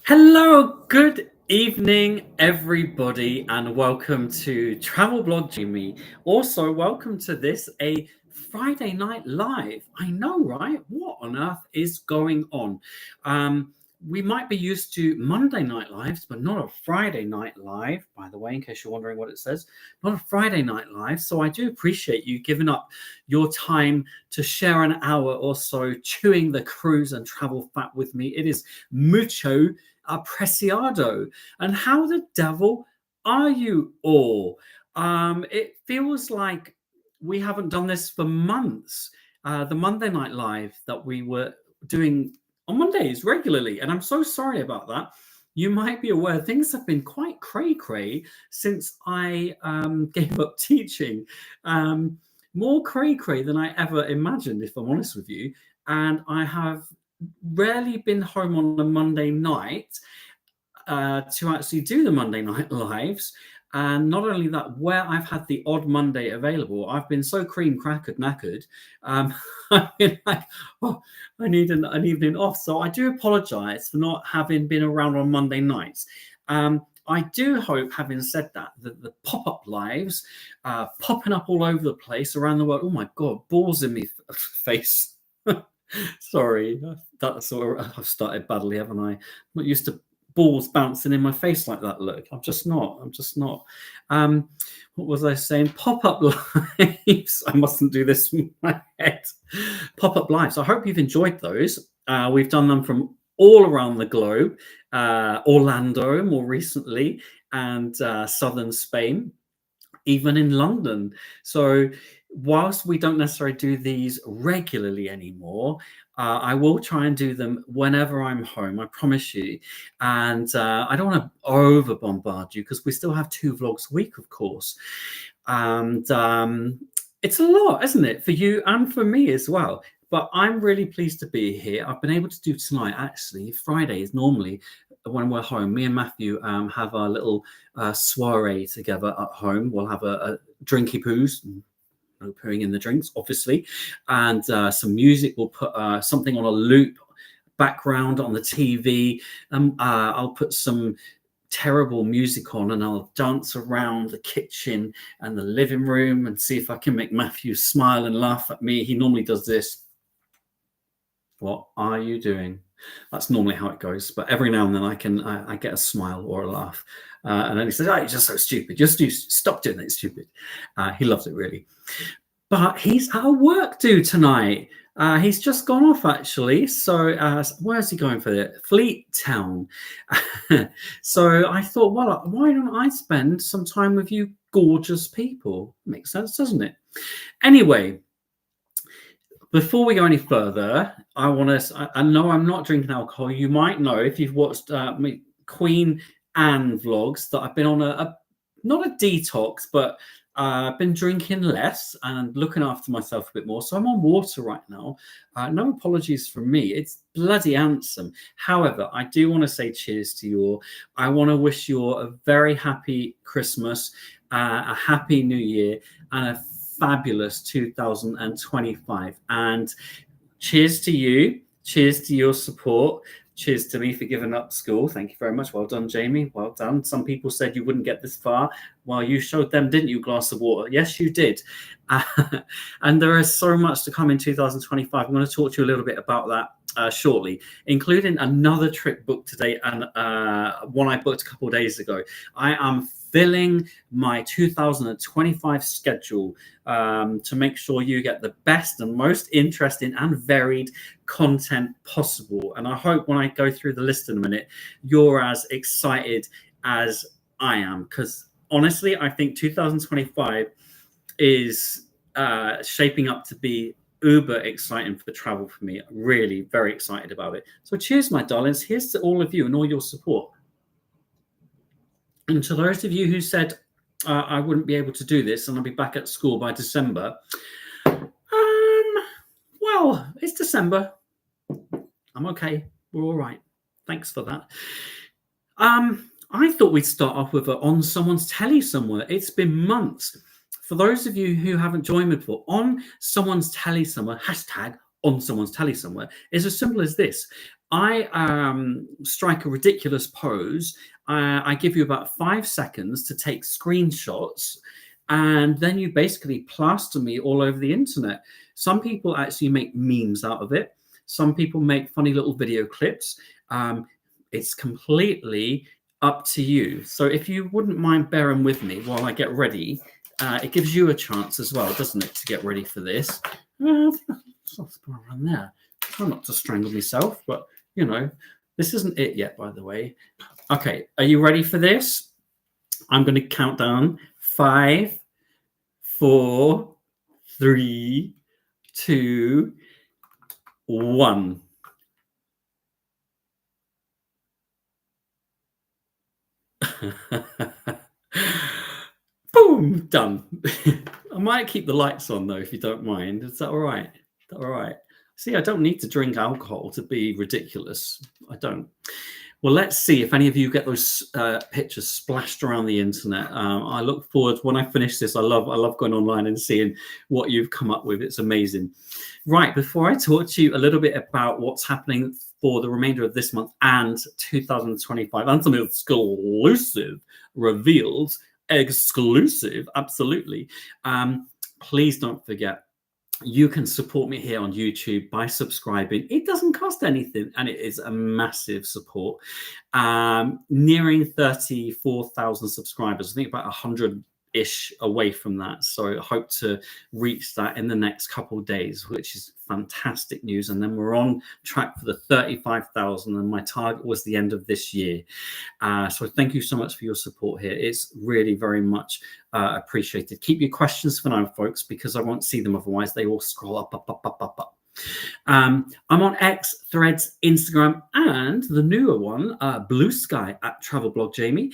Hello, good evening, everybody, and welcome to Travel Blog Jimmy. Also, welcome to this a Friday night live. I know, right? What on earth is going on? We might be used to Monday night lives, but not a Friday night live, by the way, in case you're wondering what it says. Not a Friday night live. So I do appreciate you giving up your time to share an hour or so chewing the cruise and travel fat with me. It is mucho apreciado. And how the devil are you all? It feels like we haven't done this for months. The Monday Night Live that we were doing on Mondays regularly, and I'm so sorry about that. You might be aware things have been quite cray-cray since I gave up teaching. More cray-cray than I ever imagined, if I'm honest with you. And I have rarely been home on a Monday night to actually do the Monday night lives. And not only that, where I've had the odd Monday available, I've been so cream crackered knackered. I've been like, oh, I need an evening off. So I do apologize for not having been around on Monday nights. I do hope, having said that, that the pop-up lives popping up all over the place around the world. Oh my God, balls in me face. Sorry, that's sort of, I've started badly, haven't I? I'm not used to balls bouncing in my face like that. Look, I'm just not. What was I saying? Pop-up lives. I mustn't do this in my head. Pop-up lives. I hope you've enjoyed those. We've done them from all around the globe. Orlando more recently, and southern Spain, even in London. So whilst we don't necessarily do these regularly anymore, I will try and do them whenever I'm home, I promise you. And I don't want to over bombard you because we still have 2 vlogs a week, of course. And it's a lot, isn't it, for you and for me as well. But I'm really pleased to be here. I've been able to do tonight, actually. Friday is normally when we're home. Me and Matthew have our little soiree together at home. We'll have a drinky poos, no pooing in the drinks, obviously, and some music. We'll put something on a loop background on the TV. I'll put some terrible music on and I'll dance around the kitchen and the living room and see if I can make Matthew smile and laugh at me. He normally does this. What are you doing? That's normally how it goes, but every now and then I get a smile or a laugh, and then he says, "Oh, you're just so stupid. Just stop doing that. It's stupid." He loves it really, but he's at a work do tonight. He's just gone off actually. So where's he going for it? Fleet Town. So I thought, well, why don't I spend some time with you gorgeous people? Makes sense, doesn't it? Anyway, before we go any further, I want to. I know I'm not drinking alcohol. You might know if you've watched Queen Anne vlogs that I've been on not a detox, but I've been drinking less and looking after myself a bit more. So I'm on water right now. No apologies from me. It's bloody handsome. However, I do want to say cheers to you all. I want to wish you all a very happy Christmas, a happy New Year, and a fabulous 2025. And cheers to you. Cheers to your support. Cheers to me for giving up school. Thank you very much. Well done, Jamie. Well done. Some people said you wouldn't get this far. Well, you showed them, didn't you, glass of water? Yes, you did. And there is so much to come in 2025. I'm going to talk to you a little bit about that shortly, including another trip booked today and one I booked a couple of days ago. I am filling my 2025 schedule to make sure you get the best and most interesting and varied content possible. And I hope when I go through the list in a minute, you're as excited as I am, because honestly, I think 2025 is shaping up to be uber exciting for travel for me. Really very excited about it. So cheers, my darlings. Here's to all of you and all your support. And to those of you who said I wouldn't be able to do this and I'll be back at school by December, well, it's December. I'm okay. We're all right. Thanks for that. I thought we'd start off with On Someone's Telly Somewhere. It's been months. For those of you who haven't joined me before, On Someone's Telly Somewhere, hashtag on someone's telly somewhere. It's as simple as this. I strike a ridiculous pose. I give you about 5 seconds to take screenshots, and then you basically plaster me all over the internet. Some people actually make memes out of it. Some people make funny little video clips. It's completely up to you. So if you wouldn't mind bearing with me while I get ready, it gives you a chance as well, doesn't it, to get ready for this? Around there. Try not to strangle myself, but you know, this isn't it yet, by the way. Okay, are you ready for this? I'm going to count down 5, 4, 3, 2, 1. Boom, done. I might keep the lights on though, if you don't mind. Is that all right? Is that all right? See, I don't need to drink alcohol to be ridiculous. I don't. Well, let's see if any of you get those pictures splashed around the internet. I look forward when I finish this. I love going online and seeing what you've come up with. It's amazing. Right, before I talk to you a little bit about what's happening for the remainder of this month and 2025, and some exclusive reveals, exclusive, absolutely. Please don't forget, you can support me here on YouTube by subscribing. It doesn't cost anything, and it is a massive support. Nearing 34,000 subscribers. I think about 100-ish away from that. So I hope to reach that in the next couple of days, which is fantastic news. And then we're on track for the 35,000, and my target was the end of this year. So thank you so much for your support here. It's really very much appreciated. Keep your questions for now, folks, because I won't see them otherwise. They all scroll up. I'm on X, Threads, Instagram, and the newer one, Blue Sky at Travel Blog Jamie.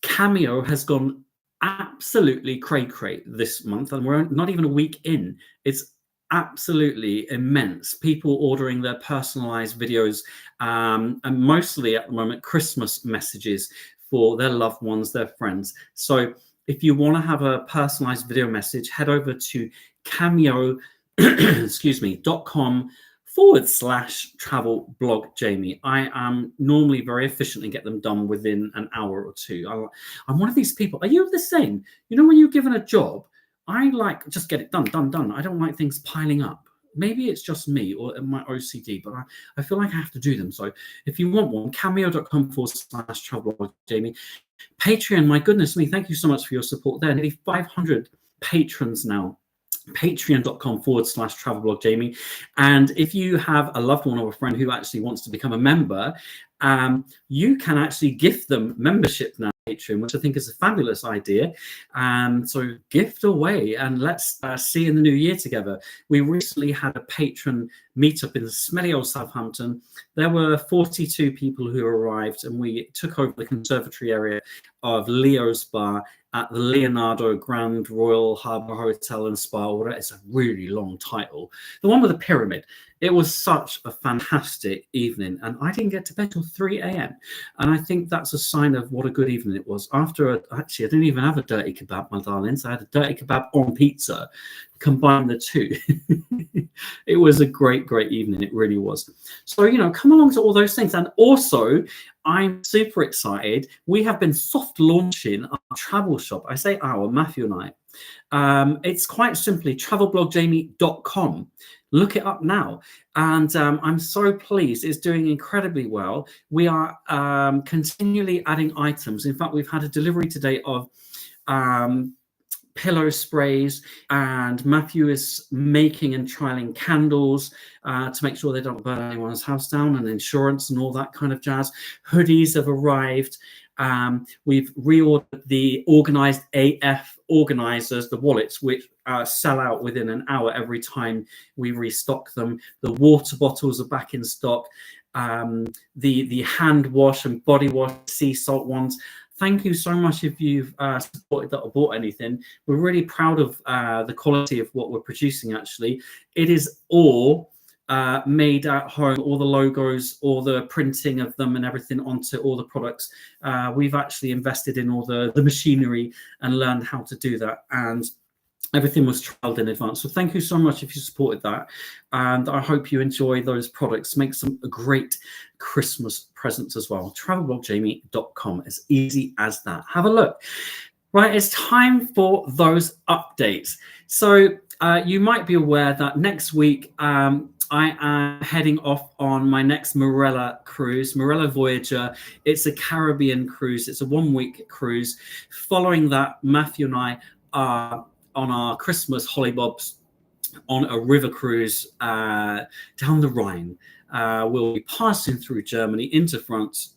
Cameo has gone absolutely cray-cray this month, and we're not even a week in. It's absolutely immense. People ordering their personalized videos, and mostly at the moment Christmas messages for their loved ones, their friends. So if you want to have a personalized video message, head over to cameo .com/travel blog Jamie. I am normally very efficient and get them done within an hour or two. I'm one of these people. Are you the same? You know, when you're given a job, I like just get it done. I don't like things piling up. Maybe it's just me or my OCD, but I feel like I have to do them. So if you want one, cameo.com/travel blog Jamie. Patreon, my goodness me, thank you so much for your support there. Nearly 500 patrons now. Patreon.com/travel blog Jamie. And if you have a loved one or a friend who actually wants to become a member, you can actually gift them membership now, Patreon, which I think is a fabulous idea. So gift away, and let's see in the new year together. We recently had a patron meetup in smelly old Southampton. There were 42 people who arrived, and we took over the conservatory area of Leo's Bar at the Leonardo Grand Royal Harbour Hotel and Spa. It's a really long title. The one with the pyramid. It was such a fantastic evening, and I didn't get to bed till 3 a.m. And I think that's a sign of what a good evening it was. Actually, I didn't even have a dirty kebab, my darlings. I had a dirty kebab on pizza. Combine the two. It was a great evening. It really was. So, come along to all those things. And also, I'm super excited. We have been soft launching our travel shop. I say our, Matthew and I. It's quite simply travelblogjamie.com. Look it up now. And I'm so pleased. It's doing incredibly well. We are continually adding items. In fact, we've had a delivery today of pillow sprays, and Matthew is making and trialing candles to make sure they don't burn anyone's house down, and insurance and all that kind of jazz. Hoodies have arrived. We've reordered the Organized AF organizers, the wallets, which sell out within an hour every time we restock them. The water bottles are back in stock. The hand wash and body wash, sea salt ones. Thank you so much if you've supported that or bought anything. We're really proud of the quality of what we're producing, actually. It is all made at home, all the logos, all the printing of them and everything onto all the products. We've actually invested in all the machinery and learned how to do that. And Everything was trialed in advance. So thank you so much if you supported that. And I hope you enjoy those products. Make some great Christmas presents as well. Travelblogjamie.com. As easy as that. Have a look. Right, it's time for those updates. So you might be aware that next week I am heading off on my next Marella cruise, Marella Voyager. It's a Caribbean cruise. It's a 1-week cruise. Following that, Matthew and I are on our Christmas hollybobs on a river cruise down the Rhine. We'll be passing through Germany into France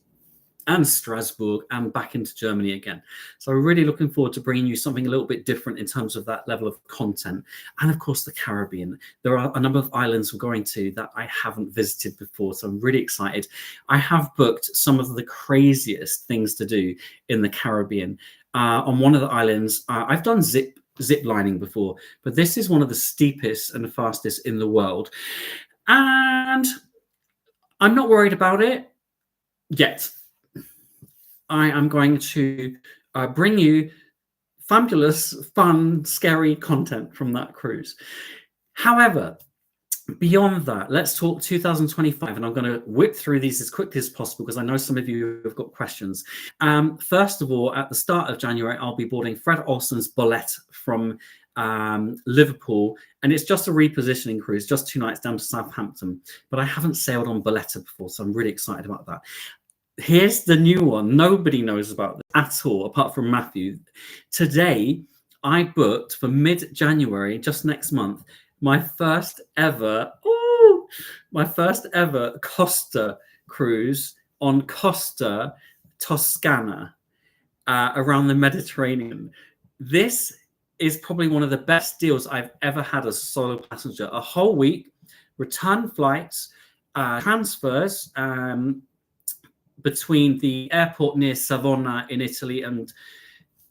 and Strasbourg and back into Germany again. So we're really looking forward to bringing you something a little bit different in terms of that level of content. And of course, the Caribbean. There are a number of islands we're going to that I haven't visited before, so I'm really excited. I have booked some of the craziest things to do in the Caribbean. On one of the islands, I've done zip lining before, but this is one of the steepest and the fastest in the world. And I'm not worried about it yet. I am going to bring you fabulous, fun, scary content from that cruise. However, beyond that, let's talk 2025, and I'm going to whip through these as quickly as possible because I know some of you have got questions. First of all, at the start of January, I'll be boarding Fred Olsen's Bolette from Liverpool, and it's just a repositioning cruise, just 2 nights down to Southampton. But I haven't sailed on Bolette before, so I'm really excited about that. Here's the new one. Nobody knows about this at all, apart from Matthew. Today, I booked for mid-January, just next month, my first ever Costa cruise on Costa Toscana around the Mediterranean. This is probably one of the best deals I've ever had as a solo passenger. A whole week, return flights, transfers, between the airport near Savona in Italy, and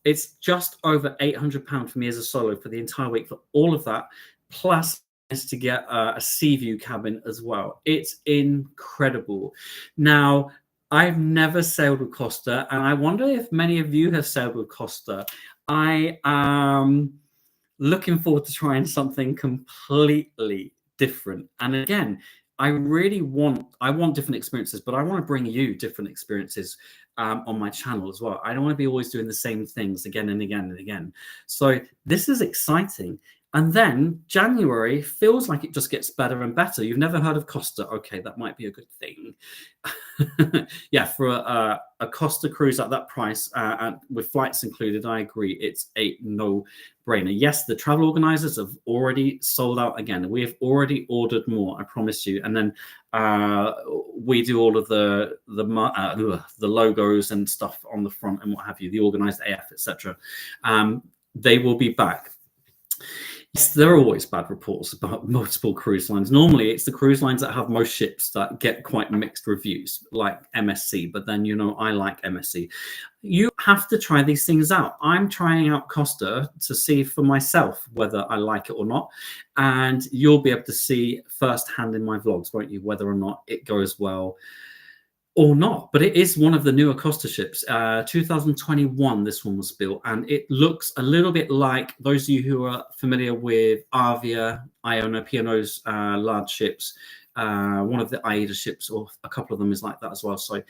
it's just over £800 for me as a solo for the entire week for all of that, plus is to get a sea view cabin as well. It's incredible. Now, I've never sailed with Costa, and I wonder if many of you have sailed with Costa. I am looking forward to trying something completely different. And again, I want different experiences, but I want to bring you different experiences on my channel as well. I don't want to be always doing the same things again and again and again. So this is exciting. And then January feels like it just gets better and better. You've never heard of Costa? Okay, that might be a good thing. Yeah, for a Costa cruise at that price and with flights included, I agree. It's a no-brainer. Yes, the travel organizers have already sold out again. We have already ordered more, I promise you. And then we do all of the logos and stuff on the front and what have you, the organized AF, etc. They will be back. Yes, there are always bad reports about multiple cruise lines. Normally, it's the cruise lines that have most ships that get quite mixed reviews, like MSC. But then, I like MSC. You have to try these things out. I'm trying out Costa to see for myself whether I like it or not. And you'll be able to see firsthand in my vlogs, won't you, whether or not it goes well or not. But it is one of the newer Costa ships. 2021 this one was built, and it looks a little bit like, those of you who are familiar with Avia, Iona, P&O's large ships, one of the AIDA ships, or a couple of them is like that as well. So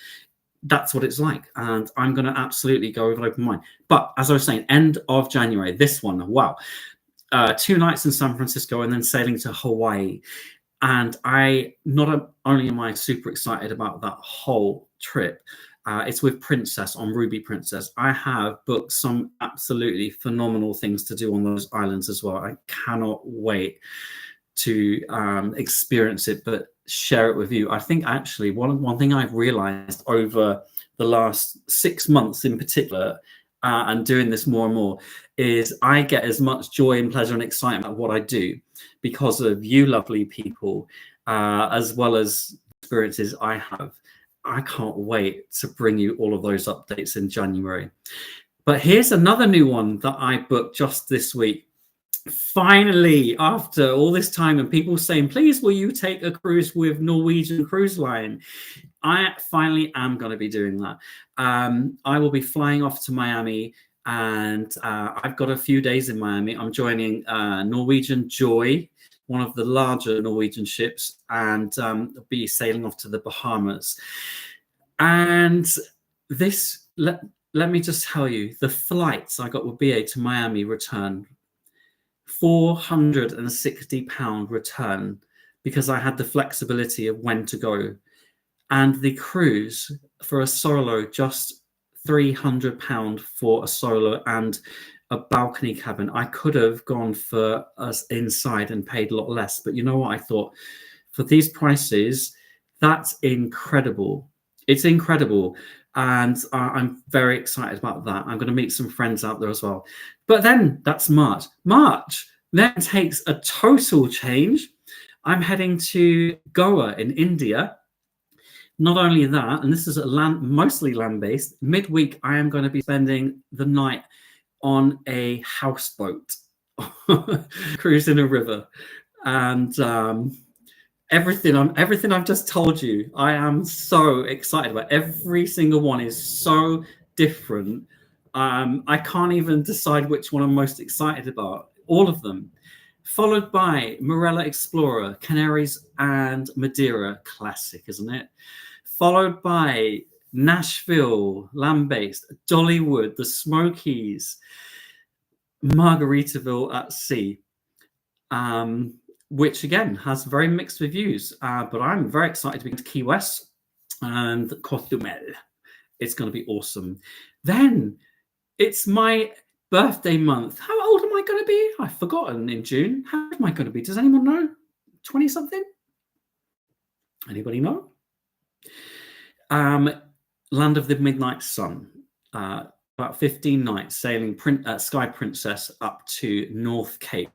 that's what it's like, and I'm going to absolutely go with an open mind. But as I was saying, end of January, this one, wow, 2 nights in San Francisco and then sailing to Hawaii. And not only am I super excited about that whole trip, it's with Princess on Ruby Princess. I have booked some absolutely phenomenal things to do on those islands as well. I cannot wait to experience it, but share it with you. I think actually one thing I've realized over the last 6 months in particular, and doing this more and more, is I get as much joy and pleasure and excitement at what I do because of you lovely people, as well as experiences I have. I can't wait to bring you all of those updates in January. But here's another new one that I booked just this week. Finally, after all this time and people saying, please, will you take a cruise with Norwegian Cruise Line? I finally am going to be doing that. I will be flying off to Miami and I've got a few days in Miami. I'm joining Norwegian Joy, one of the larger Norwegian ships, and be sailing off to the Bahamas. And this, let me just tell you, the flights I got with BA to Miami return, £460 return, because I had the flexibility of when to go. And the cruise for a solo, just £300 for a solo and a balcony cabin. I could have gone for us inside and paid a lot less, but you know what? I thought, for these prices, that's incredible. It's incredible, and I'm very excited about that. I'm going to meet some friends out there as well. But then that's March. March then takes a total change. I'm heading to Goa in India. Not only that, and this is mostly land-based, midweek I am going to be spending the night on a houseboat, cruising a river. And everything I've just told you, I am so excited about. Every single one is so different. I can't even decide which one I'm most excited about. All of them. Followed by Marella Explorer, Canaries and Madeira. Classic, isn't it? Followed by Nashville, land-based, Dollywood, the Smokies, Margaritaville at sea, which again has very mixed reviews. But I'm very excited to be going to Key West and Cozumel. It's going to be awesome. Then it's my birthday month. How old am I going to be? I've forgotten. In June. How old am I going to be? Does anyone know? 20 something? Anybody know? Land of the Midnight Sun. About 15 nights sailing Sky Princess up to North Cape.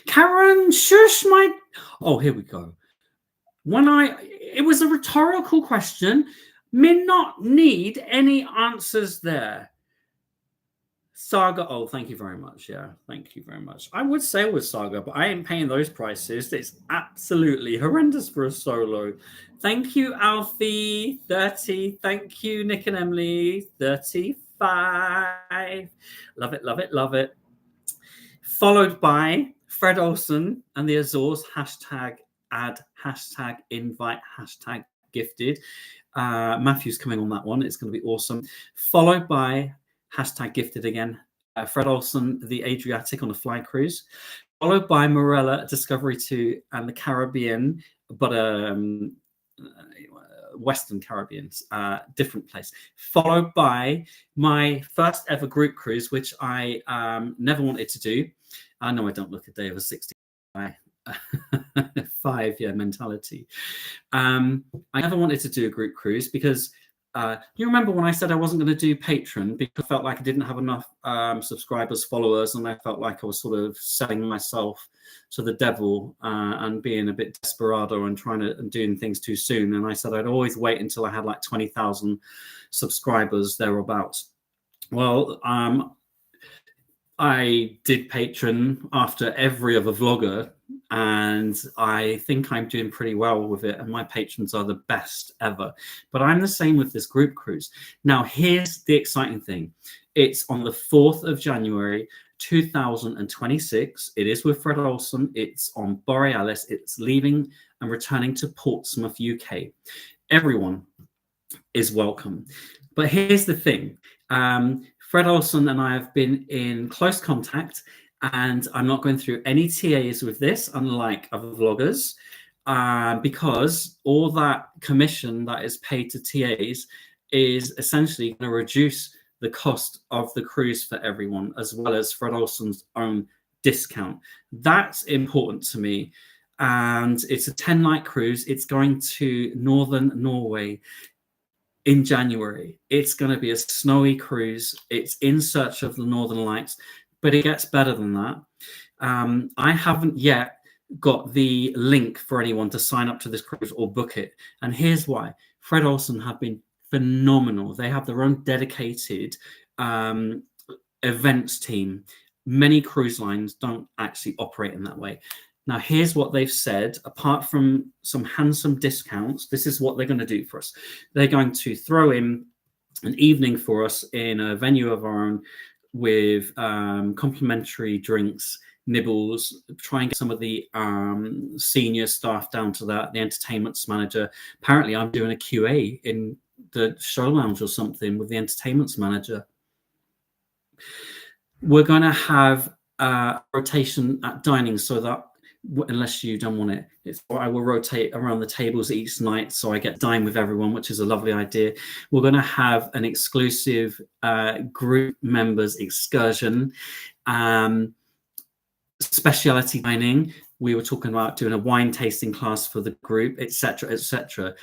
Karen, shush my... Oh, here we go. It was a rhetorical question. Me not need any answers there. Saga, oh, thank you very much. Yeah, thank you very much. I would sail with Saga, but I ain't paying those prices. It's absolutely horrendous for a solo. Thank you, Alfie, 30. Thank you, Nick and Emily, 35. Love it, love it, love it. Followed by Fred Olsen and the Azores, hashtag add, hashtag invite, hashtag gifted. Matthew's coming on that one. It's going to be awesome. Followed by hashtag gifted again, Fred Olsen, the Adriatic on a fly cruise, followed by Marella, Discovery 2, and the Caribbean, but Western Caribbean, different place. Followed by my first ever group cruise, which I never wanted to do. I know I don't look a day of a 65-year mentality. I never wanted to do a group cruise because you remember when I said I wasn't going to do Patreon because I felt like I didn't have enough subscribers, followers, and I felt like I was sort of selling myself to the devil and being a bit desperado and doing things too soon. And I said I'd always wait until I had like 20,000 subscribers thereabouts. Well, I did Patreon after every other vlogger, and I think I'm doing pretty well with it, and my patrons are the best ever. But I'm the same with this group cruise. Now, here's the exciting thing. It's on the 4th of January, 2026. It is with Fred Olsen. It's on Borealis. It's leaving and returning to Portsmouth, UK. Everyone is welcome. But here's the thing. Fred Olsen and I have been in close contact, and I'm not going through any TAs with this, unlike other vloggers, because all that commission that is paid to TAs is essentially going to reduce the cost of the cruise for everyone, as well as Fred Olsen's own discount. That's important to me. And it's a 10-night cruise. It's going to northern Norway in January. It's going to be a snowy cruise. It's in search of the Northern Lights, but it gets better than that. I haven't yet got the link for anyone to sign up to this cruise or book it. And here's why. Fred Olsen have been phenomenal. They have their own dedicated events team. Many cruise lines don't actually operate in that way. Now, here's what they've said. Apart from some handsome discounts, this is what they're going to do for us. They're going to throw in an evening for us in a venue of our own with complimentary drinks, nibbles, try and get some of the senior staff down to that, the entertainments manager. Apparently I'm doing a QA in the show lounge or something with the entertainments manager. We're going to have rotation at dining, so that unless you don't want it, I will rotate around the tables each night, so I get to dine with everyone, which is a lovely idea. We're going to have an exclusive group members excursion, specialty dining. We were talking about doing a wine tasting class for the group, etc., etc.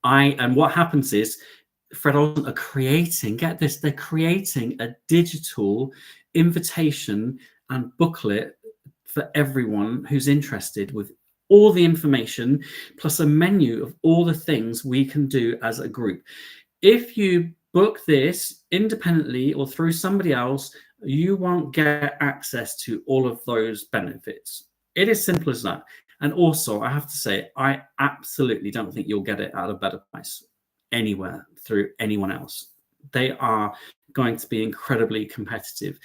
And what happens is Fred Olsen are creating, get this, they're creating a digital invitation and booklet for everyone who's interested, with all the information plus a menu of all the things we can do as a group. If you book this independently or through somebody else, you won't get access to all of those benefits. It is simple as that. And also, I have to say, I absolutely don't think you'll get it at a better price anywhere through anyone else. They are going to be incredibly competitive.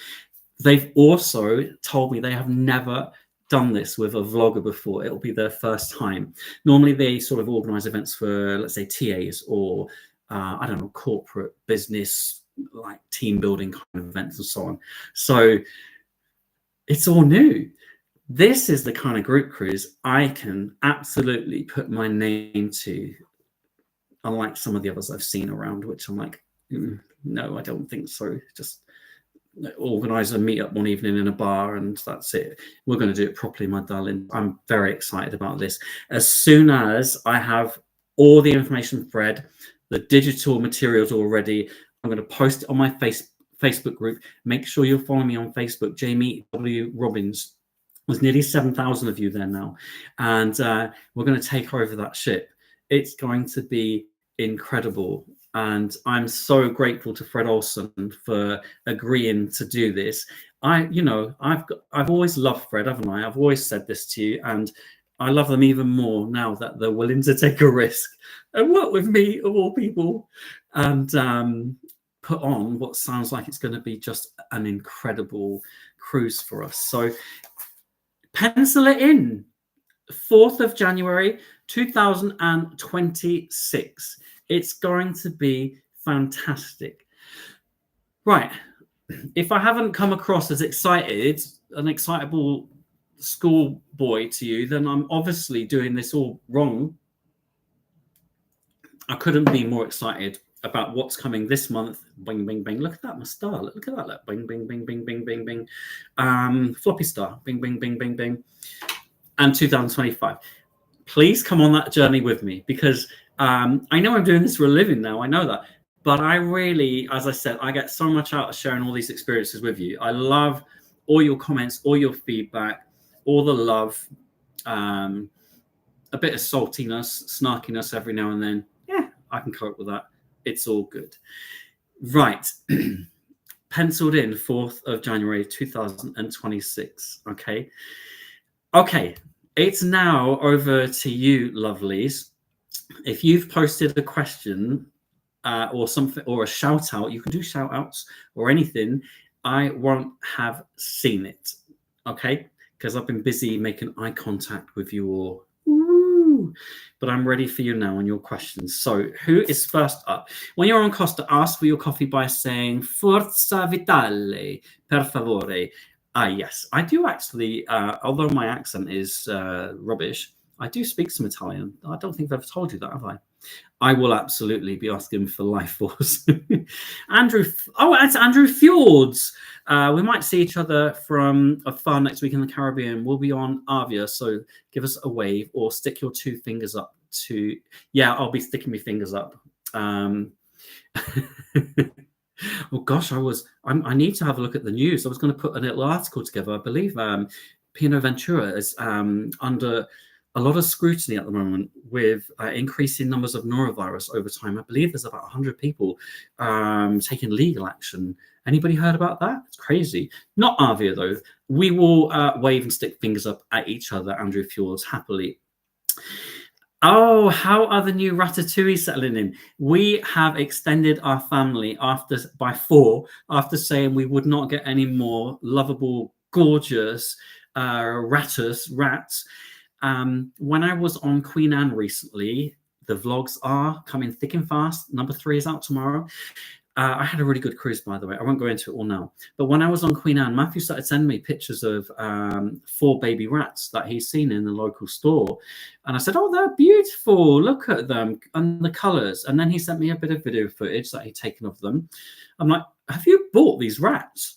They've also told me they have never done this with a vlogger before. It'll be their first time. Normally they sort of organize events for, let's say, TAs or I don't know, corporate business, like team building kind of events and so on. So it's all new. This is the kind of group cruise I can absolutely put my name to, unlike some of the others I've seen around, which I'm like, no, I don't think so. Just organize a meetup one evening in a bar and that's it. We're going to do it properly, my darling. I'm very excited about this. As soon as I have all the information, Fred, the digital materials already, I'm going to post it on my Facebook group. Make sure you'll follow me on Facebook, Jamie W. Robbins. There's nearly 7,000 of you there now. And we're going to take over that ship. It's going to be incredible. And I'm so grateful to Fred Olsen for agreeing to do this. I've always loved Fred, haven't I? I've always said this to you, and I love them even more now that they're willing to take a risk and work with me, of all people, and put on what sounds like it's going to be just an incredible cruise for us. So pencil it in, 4th of January, 2026. It's going to be fantastic. Right. If I haven't come across as excited, an excitable schoolboy to you, then I'm obviously doing this all wrong. I couldn't be more excited about what's coming this month. Bing, bing, bing. Look at that, my star. Look at that. Look. Bing, bing, bing, bing, bing, bing, bing. Floppy star. Bing, bing, bing, bing, bing. And 2025. Please come on that journey with me, because I know I'm doing this for a living now. I know that. But I really, as I said, I get so much out of sharing all these experiences with you. I love all your comments, all your feedback, all the love, a bit of saltiness, snarkiness every now and then. Yeah, I can cope with that. It's all good. Right. Penciled in 4th of January, 2026. Okay. Okay. It's now over to you, lovelies. If you've posted a question or something, or a shout out, you can do shout outs or anything. I won't have seen it. Okay. Because I've been busy making eye contact with you all. Woo! But I'm ready for you now and your questions. So who is first up? When you're on Costa, ask for your coffee by saying Forza Vitale, per favore. Yes, I do actually, although my accent is rubbish, I do speak some Italian. I don't think I've told you that, have I? I will absolutely be asking for life force. Andrew, it's Andrew Fjords. We might see each other from a far next week in the Caribbean. We'll be on Avia, so give us a wave or stick your 2 fingers up to, yeah, I'll be sticking my fingers up. Oh gosh, I need to have a look at the news. I was going to put a little article together. I believe Pino Ventura is under a lot of scrutiny at the moment with increasing numbers of norovirus over time. I believe there's about 100 people taking legal action. Anybody heard about that? It's crazy. Not Avia, though. We will wave and stick fingers up at each other, Andrew Fjords, happily. Oh, how are the new Ratatouille settling in? We have extended our family after by four after saying we would not get any more lovable, gorgeous rats. When I was on Queen Anne recently, the vlogs are coming thick and fast. Number three is out tomorrow. I had a really good cruise, by the way. I won't go into it all now. But when I was on Queen Anne, Matthew started sending me pictures of four baby rats that he's seen in the local store. And I said, oh, they're beautiful. Look at them and the colours. And then he sent me a bit of video footage that he'd taken of them. I'm like, have you bought these rats?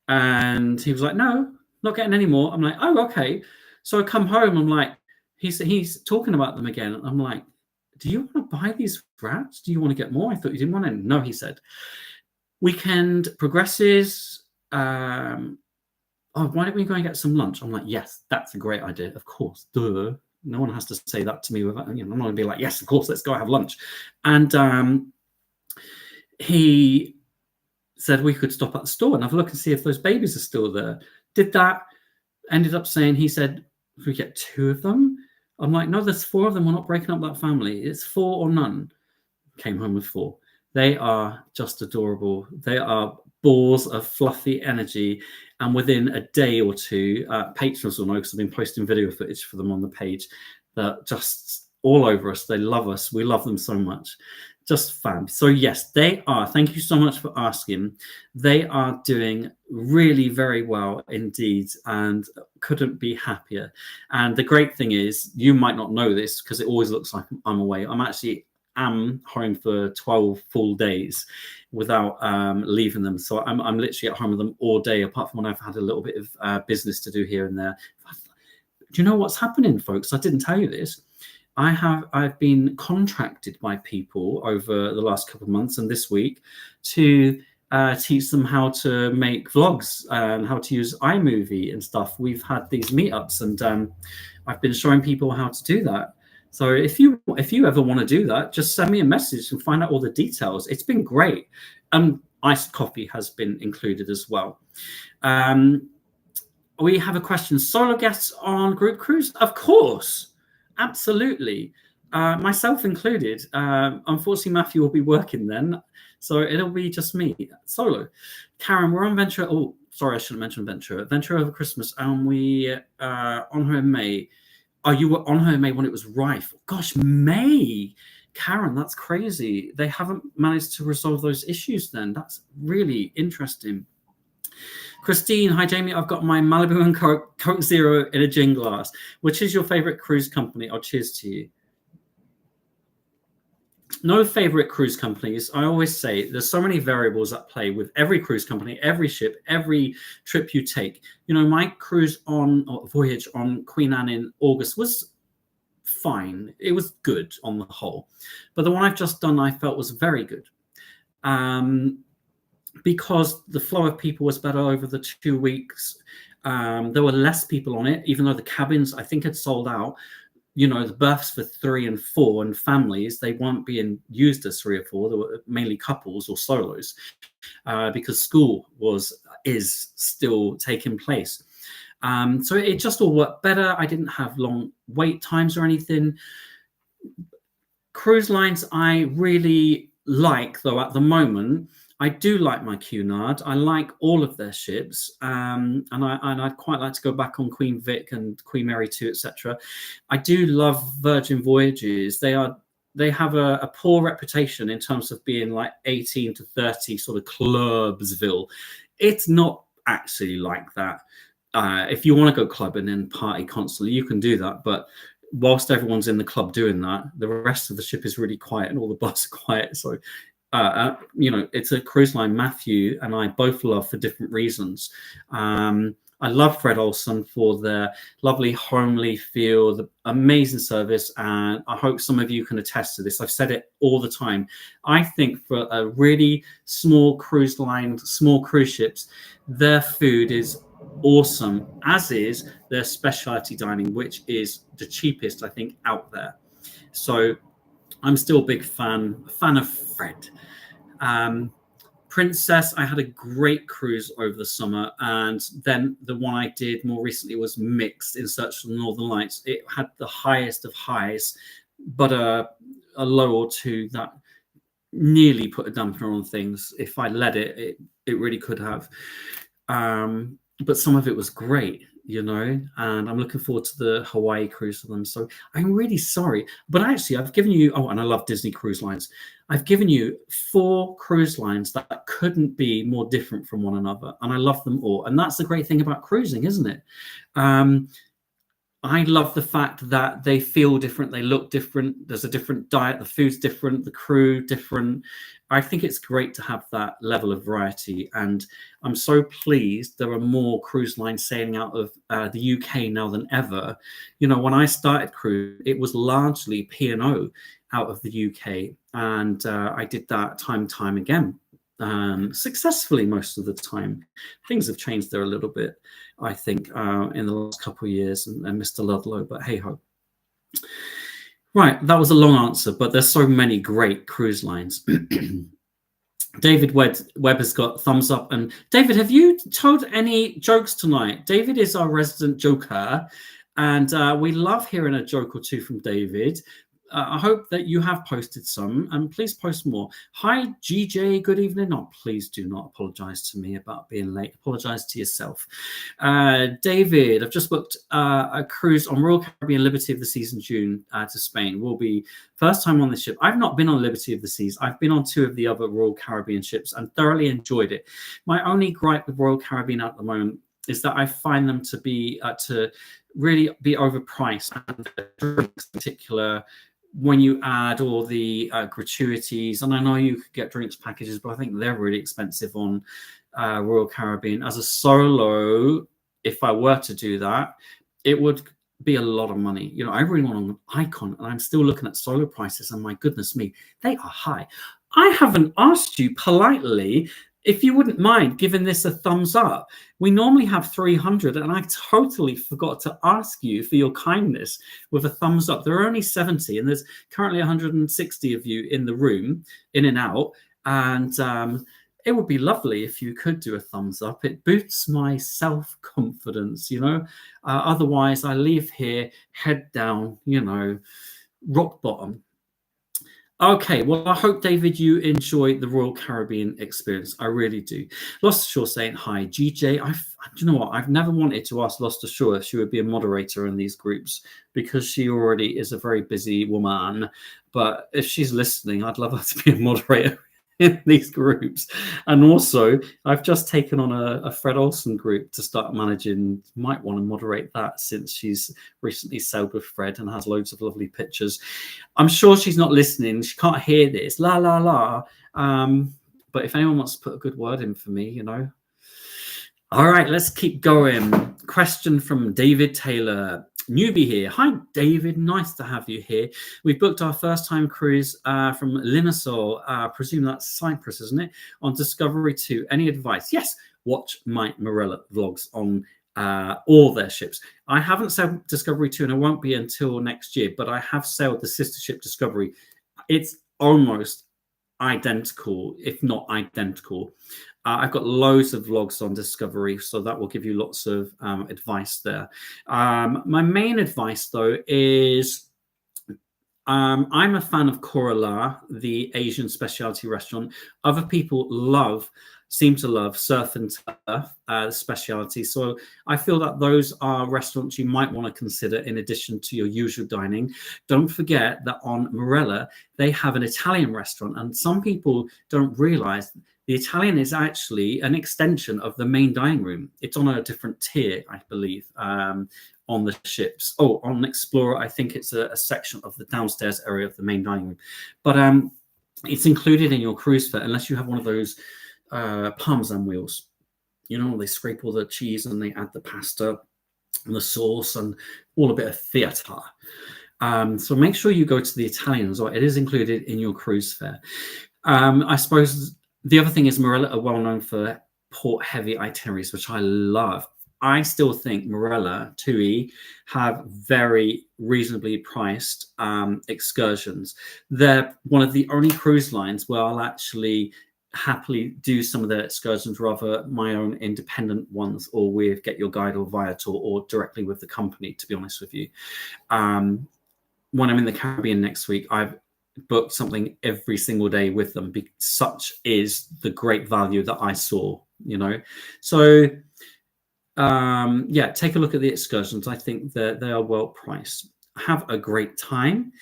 And he was like, no, not getting any more. I'm like, oh, okay. So I come home. I'm like, he's talking about them again. I'm like, do you want to buy these rats? Do you want to get more? I thought you didn't want any. No, he said. Weekend progresses. Oh, why don't we go and get some lunch? I'm like, yes, that's a great idea. Of course, duh. No one has to say that to me without, I'm not going to be like, yes, of course, let's go have lunch. And he said we could stop at the store and have a look and see if those babies are still there. Did that. Ended up saying, he said, if we get two of them, I'm like, no, there's four of them. We're not breaking up that family. It's four or none. Came home with four. They are just adorable. They are balls of fluffy energy. And within a day or two, patrons will know because I've been posting video footage for them on the page. They're just all over us. They love us. We love them so much. Just fab. So yes, they are. Thank you so much for asking. They are doing really very well indeed, and couldn't be happier. And the great thing is, you might not know this because it always looks like I'm away. I'm actually am home for 12 full days without leaving them. So I'm literally at home with them all day, apart from when I've had a little bit of business to do here and there. Do you know what's happening, folks? I didn't tell you this. I've been contracted by people over the last couple of months and this week to teach them how to make vlogs and how to use iMovie and stuff. We've had these meetups, and I've been showing people how to do that. So if you ever want to do that, just send me a message and find out all the details. It's been great. Iced coffee has been included as well. We have a question. Solo guests on group cruise? Of course. Absolutely. Myself included. Unfortunately, Matthew will be working then, so it'll be just me solo. Karen, we're on Ventura. Oh, sorry, I shouldn't mention Ventura. Ventura over Christmas, and we on her in May. Oh, you were on her in May when it was rife. Gosh, May. Karen, that's crazy. They haven't managed to resolve those issues then. That's really interesting. Christine, hi Jamie. I've got my Malibu and Coke Zero in a gin glass. Which is your favorite cruise company? Oh, cheers to you. No favorite cruise companies. I always say there's so many variables at play with every cruise company, every ship, every trip you take. You know, my cruise on or voyage on Queen Anne in August was fine. It was good on the whole. But the one I've just done, I felt was very good. Because the flow of people was better over the 2 weeks. There were less people on it, even though the cabins, I think, had sold out. You know, the berths for 3 and 4 and families, they weren't being used as 3 or 4. They were mainly couples or solos because school is still taking place. So it just all worked better. I didn't have long wait times or anything. Cruise lines I really like, though, at the moment. I do like my Cunard. I like all of their ships, and I'd quite like to go back on Queen Vic and Queen Mary 2, etc. I do love Virgin Voyages. They have a poor reputation in terms of being like 18 to 30 sort of clubsville. It's not actually like that. If you want to go clubbing and party constantly, you can do that, but whilst everyone's in the club doing that, the rest of the ship is really quiet and all the bars are quiet. So you know, it's a cruise line Matthew and I both love for different reasons. I love Fred Olsen for their lovely homely feel, the amazing service, and I hope some of you can attest to this. I've said it all the time. I think for a really small cruise line, small cruise ships, their food is awesome, as is their specialty dining, which is the cheapest, I think, out there. So I'm still a big fan of Fred. Princess, I had a great cruise over the summer, and then the one I did more recently was Mixed in Search of the Northern Lights. It had the highest of highs but a low or two that nearly put a dampener on things. If I let it really could have. But some of it was great, and I'm looking forward to the Hawaii cruise for them. So I'm really sorry, but actually, I've given you. Oh, and I love Disney Cruise Lines. I've given you 4 cruise lines that couldn't be more different from one another, and I love them all. And that's the great thing about cruising, isn't it? Um, I love the fact that they feel different, they look different, there's a different diet, the food's different, the crew different. I think it's great to have that level of variety, and I'm so pleased there are more cruise lines sailing out of the UK now than ever. When I started cruise, it was largely P&O out of the UK, and I did that time and time again, successfully most of the time. Things have changed there a little bit, I think, in the last couple of years, and Mr. Ludlow, but hey ho. Right, that was a long answer, but there's so many great cruise lines. David Webb has got thumbs up. And David, have you told any jokes tonight? David is our resident joker, and we love hearing a joke or two from David. I hope that you have posted some, and please post more. Hi, GJ. Good evening. Oh, please do not apologize to me about being late. Apologize to yourself. David, I've just booked a cruise on Royal Caribbean Liberty of the Seas in June to Spain. Will be first time on the ship. I've not been on Liberty of the Seas. I've been on 2 of the other Royal Caribbean ships and thoroughly enjoyed it. My only gripe with Royal Caribbean at the moment is that I find them to be to really be overpriced, and in particular when you add all the gratuities. And I know you could get drinks packages, but I think they're really expensive on Royal Caribbean. As a solo, if I were to do that, it would be a lot of money. I really want an Icon, and I'm still looking at solo prices, and my goodness me, they are high. I haven't asked you politely if you wouldn't mind giving this a thumbs up. We normally have 300, and I totally forgot to ask you for your kindness with a thumbs up. There are only 70, and there's currently 160 of you in the room, in and out. And it would be lovely if you could do a thumbs up. It boosts my self-confidence, Otherwise, I leave here, head down, rock bottom. Okay, well, I hope, David, you enjoy the Royal Caribbean experience. I really do. Lost Shore saying hi. GJ, do you know what? I've never wanted to ask Lost Shore if she would be a moderator in these groups, because she already is a very busy woman. But if she's listening, I'd love her to be a moderator in these groups. And also, I've just taken on a Fred Olsen group to start managing. Might want to moderate that, since she's recently sailed with Fred and has loads of lovely pictures. I'm sure she's not listening. She can't hear this. La la la. But if anyone wants to put a good word in for me, All right, let's keep going. Question from David Taylor. Newbie here. Hi, David. Nice to have you here. We've booked our first time cruise from Limassol. Presume that's Cyprus, isn't it? On Discovery 2. Any advice? Yes. Watch my Marella vlogs on all their ships. I haven't sailed Discovery 2, and it won't be until next year, but I have sailed the sister ship Discovery. It's almost identical, if not identical. I've got loads of vlogs on Discovery, so that will give you lots of advice there. My main advice, though, is I'm a fan of Corala, the Asian specialty restaurant. Other people seem to love Surf and Turf specialty. So I feel that those are restaurants you might want to consider in addition to your usual dining. Don't forget that on Marella, they have an Italian restaurant, and some people don't realize the Italian is actually an extension of the main dining room. It's on a different tier, I believe, on the ships. Oh, on Explorer, I think it's a section of the downstairs area of the main dining room. But it's included in your cruise fare, unless you have one of those Parmesan wheels. They scrape all the cheese and they add the pasta and the sauce and all a bit of theatre. So make sure you go to the Italian as well. It is included in your cruise fare. I suppose the other thing is Marella are well known for port-heavy itineraries, which I love. I still think Marella, TUI, have very reasonably priced excursions. They're one of the only cruise lines where I'll actually happily do some of their excursions, rather my own independent ones, or with Get Your Guide or Viator, or directly with the company, to be honest with you. when I'm in the Caribbean next week, I've booked something every single day with them. Such is the great value that I saw, So yeah, take a look at the excursions. I think that they are well priced. Have a great time.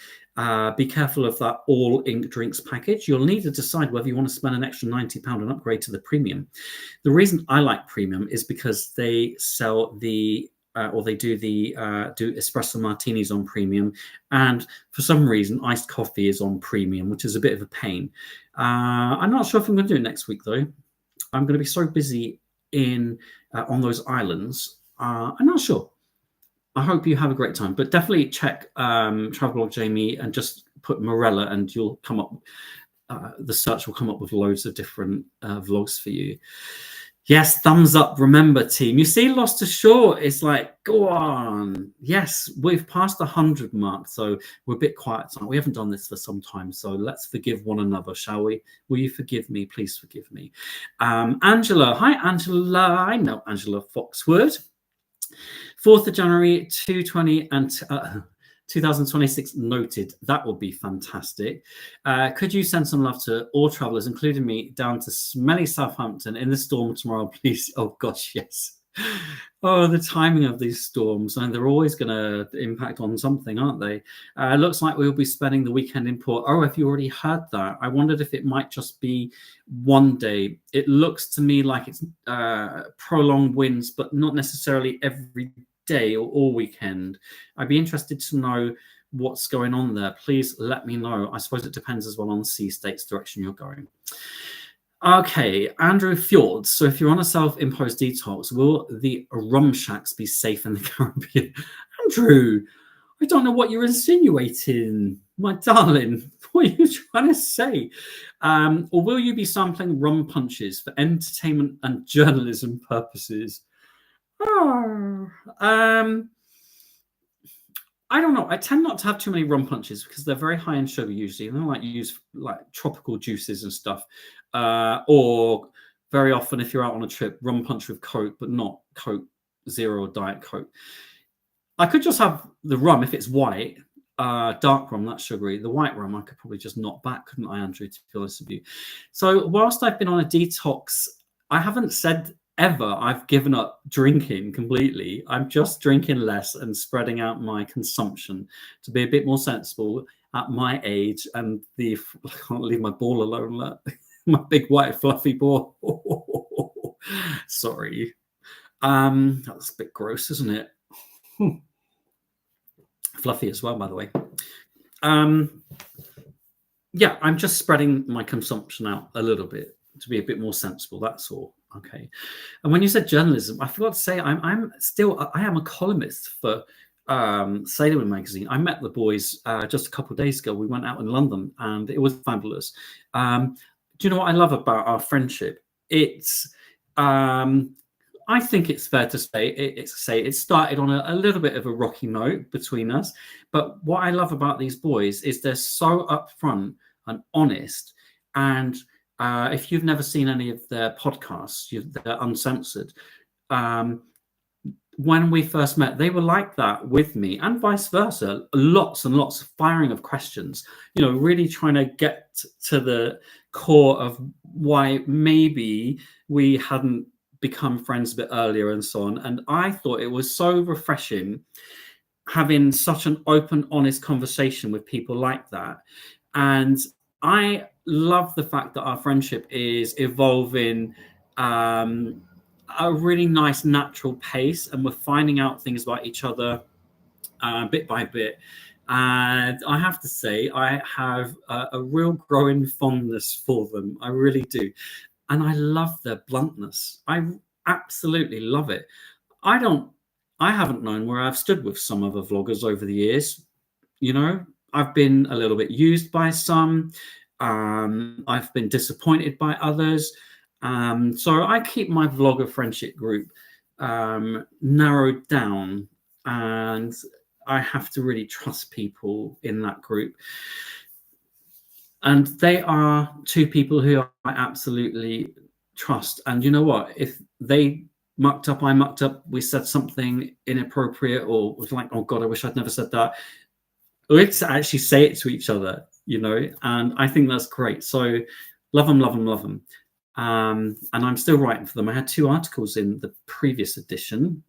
Be careful of that all ink drinks package. You'll need to decide whether you want to spend an extra £90 and upgrade to the premium. The reason I like premium is because they sell or they do do espresso martinis on premium, and for some reason iced coffee is on premium, which is a bit of a pain. I'm not sure if I'm going to do it next week though. I'm going to be so busy on those islands. I'm not sure. I hope you have a great time, but definitely check Travelblog Jamie and just put Marella, and you'll come up. The search will come up with loads of different vlogs for you. Yes, thumbs up. Remember, team. You see, Lost to Shore is like, go on. Yes, we've passed the 100 mark, so we're a bit quiet tonight. We haven't done this for some time, so let's forgive one another, shall we? Will you forgive me? Please forgive me. Angela. Hi, Angela. I know Angela Foxwood. 4th of January, 220 and 2026 noted. That would be fantastic. Could you send some love to all travelers, including me, down to smelly Southampton in the storm tomorrow, please? Oh gosh, yes. Oh, the timing of these storms, and they're always going to impact on something, aren't they? Looks like we'll be spending the weekend in port. Oh, have you already heard that? I wondered if it might just be one day. It looks to me like it's prolonged winds, but not necessarily every day or all weekend. I'd be interested to know what's going on there. Please let me know. I suppose it depends as well on the sea state's direction you're going. Okay, Andrew Fjords. So if you're on a self-imposed detox, will the rum shacks be safe in the Caribbean? Andrew, I don't know what you're insinuating, my darling. What are you trying to say? Or will you be sampling rum punches for entertainment and journalism purposes? Oh, I don't know. I tend not to have too many rum punches because they're very high in sugar usually. And I like use like tropical juices and stuff. Or very often, if you're out on a trip, rum punch with Coke, but not Coke Zero or Diet Coke. I could just have the rum if it's white, dark rum, that's sugary. The white rum, I could probably just knock back, couldn't I, Andrew, to be honest with you? So whilst I've been on a detox, I haven't said ever I've given up drinking completely. I'm just drinking less and spreading out my consumption to be a bit more sensible at my age. And I can't leave my ball alone. Look. My big white fluffy ball. Sorry. That's a bit gross, isn't it? Fluffy as well, by the way. Yeah, I'm just spreading my consumption out a little bit to be a bit more sensible. That's all. Okay. And when you said journalism, I forgot to say I am a columnist for Sailorman magazine. I met the boys just a couple of days ago. We went out in London and it was fabulous. Do you know what I love about our friendship? It's I think it's fair to say it started on a little bit of a rocky note between us. But what I love about these boys is they're so upfront and honest. And if you've never seen any of their podcasts, they're uncensored. When we first met, they were like that with me and vice versa. Lots and lots of firing of questions, really trying to get to the core of why maybe we hadn't become friends a bit earlier and so on. And I thought it was so refreshing having such an open, honest conversation with people like that. And I love the fact that our friendship is evolving a really nice natural pace, and we're finding out things about each other bit by bit. And I have to say, I have a real growing fondness for them. I really do. And I love their bluntness. I absolutely love it. I haven't known where I've stood with some other vloggers over the years. I've been a little bit used by some. I've been disappointed by others. So I keep my vlogger friendship group narrowed down, and I have to really trust people in that group. And they are two people who I absolutely trust. And you know what? If they mucked up, I mucked up, we said something inappropriate or was like, oh God, I wish I'd never said that. we have to actually say it to each other, and I think that's great. So love them, love them, love them. And I'm still writing for them. I had 2 articles in the previous edition,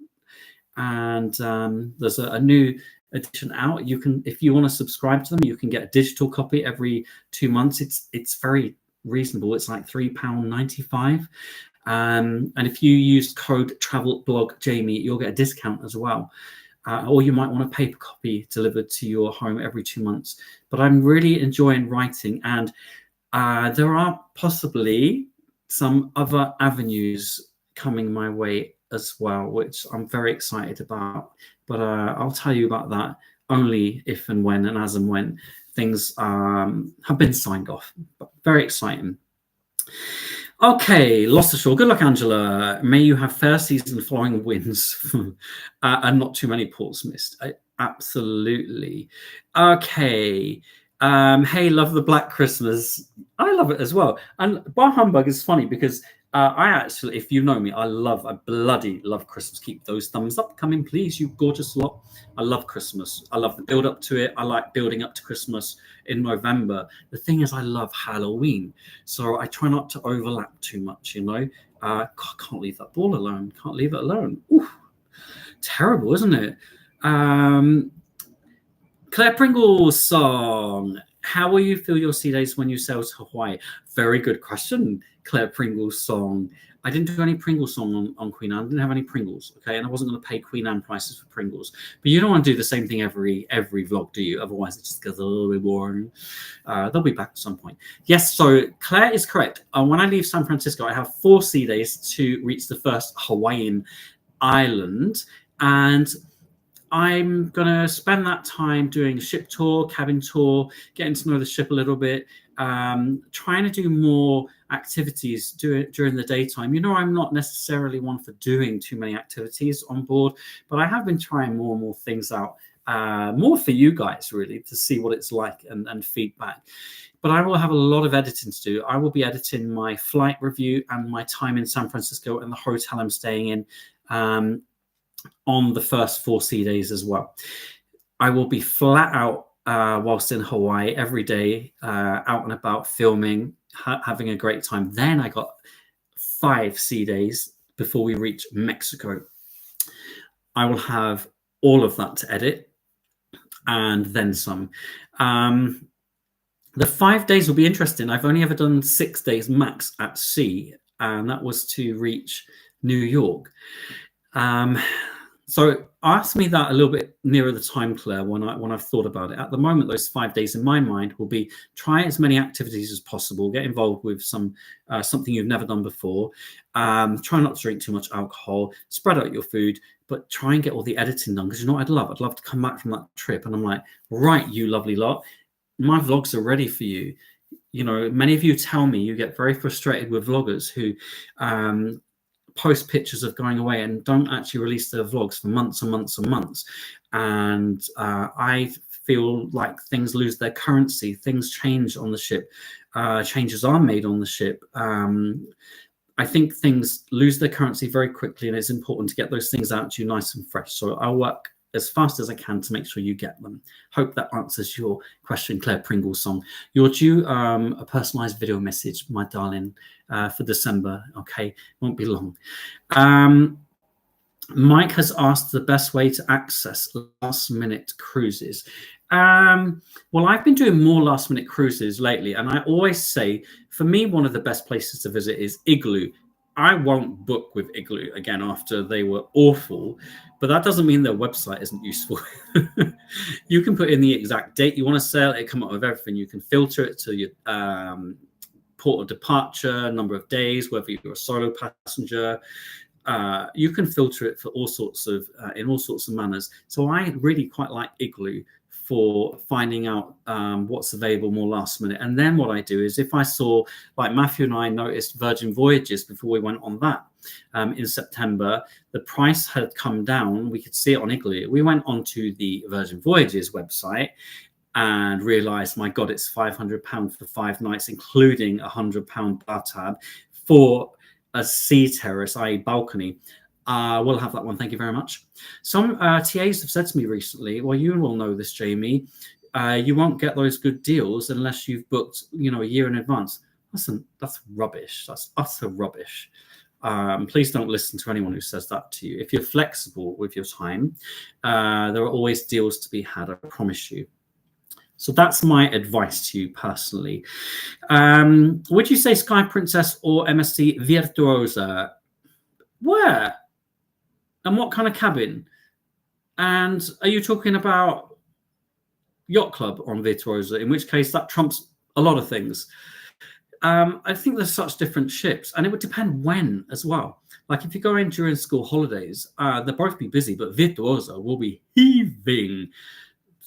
and there's a new edition out. You can, if you want to subscribe to them, you can get a digital copy every 2 months. It's very reasonable. It's like £3.95. And if you use code TravelBlogJamie, you'll get a discount as well. Or you might want a paper copy delivered to your home every 2 months. But I'm really enjoying writing, and there are possibly some other avenues coming my way as well, which I'm very excited about. But I'll tell you about that only if and when, and as and when things have been signed off. But very exciting. Okay, Gloucestershire. Good luck, Angela. May you have fair season following wins and not too many ports missed. Absolutely. Okay. Hey, love the Black Christmas. I love it as well. And Bar Humbug is funny because I actually, if you know me, I bloody love Christmas. Keep those thumbs up coming, please, you gorgeous lot. I love Christmas. I love the build up to it. I like building up to Christmas in November. The thing is, I love Halloween. So I try not to overlap too much, God, can't leave that ball alone. Can't leave it alone. Ooh, terrible, isn't it? Claire Pringle's song. How will you feel your sea days when you sail to Hawaii? Very good question, Claire Pringle's song. I didn't do any Pringles song on Queen Anne. I didn't have any Pringles, okay? And I wasn't going to pay Queen Anne prices for Pringles. But you don't want to do the same thing every vlog, do you? Otherwise, it just gets a little bit boring. They'll be back at some point. Yes, so Claire is correct. When I leave San Francisco, I have 4 sea days to reach the first Hawaiian island. And I'm going to spend that time doing a ship tour, cabin tour, getting to know the ship a little bit, trying to do more activities during the daytime. I'm not necessarily one for doing too many activities on board, but I have been trying more and more things out, more for you guys, really, to see what it's like and feedback. But I will have a lot of editing to do. I will be editing my flight review and my time in San Francisco and the hotel I'm staying in on the first 4 sea days as well. I will be flat out whilst in Hawaii every day, out and about filming, having a great time. Then I got 5 sea days before we reach Mexico. I will have all of that to edit and then some. The 5 days will be interesting. I've only ever done 6 days max at sea, and that was to reach New York. So ask me that a little bit nearer the time, Claire, when I've thought about it. At the moment, those 5 days in my mind will be try as many activities as possible, get involved with something you've never done before, try not to drink too much alcohol, spread out your food, but try and get all the editing done. Because I'd love to come back from that trip and I'm like, right, you lovely lot, my vlogs are ready for you. Many of you tell me you get very frustrated with vloggers who post pictures of going away and don't actually release their vlogs for months and months and months. And I feel like things lose their currency. Things change on the ship. Changes are made on the ship. I think things lose their currency very quickly, and it's important to get those things out to you nice and fresh. So I'll work as fast as I can to make sure you get them. Hope that answers your question, Claire Pringle's song. You're due a personalized video message, my darling, for December. Okay, won't be long. Mike has asked the best way to access last-minute cruises. Well, I've been doing more last-minute cruises lately, and I always say, for me, one of the best places to visit is Igloo. I won't book with Igloo again after they were awful, but that doesn't mean their website isn't useful. You can put in the exact date you want to sail. It come up with everything. You can filter it to your port of departure, number of days, whether you're a solo passenger. You can filter it for all sorts of in all sorts of manners. So I really quite like Igloo for finding out what's available more last minute. And then what I do is, if I saw, like Matthew and I noticed Virgin Voyages before we went on that in September, the price had come down. We could see it on Igloo. We went onto the Virgin Voyages website and realized, my God, it's £500 for 5 nights, including a £100 bar tab for a sea terrace, i.e. balcony. We'll have that one. Thank you very much. Some TAs have said to me recently, well, you will know this, Jamie. You won't get those good deals unless you've booked, a year in advance. That's rubbish. That's utter rubbish. Please don't listen to anyone who says that to you. If you're flexible with your time, there are always deals to be had, I promise you. So that's my advice to you personally. Would you say Sky Princess or MSC Virtuosa? Where? And what kind of cabin? And are you talking about Yacht Club on Virtuosa? In which case that trumps a lot of things. I think there's such different ships, and it would depend when as well. Like if you go in during school holidays, they'll both be busy, but Virtuosa will be heaving.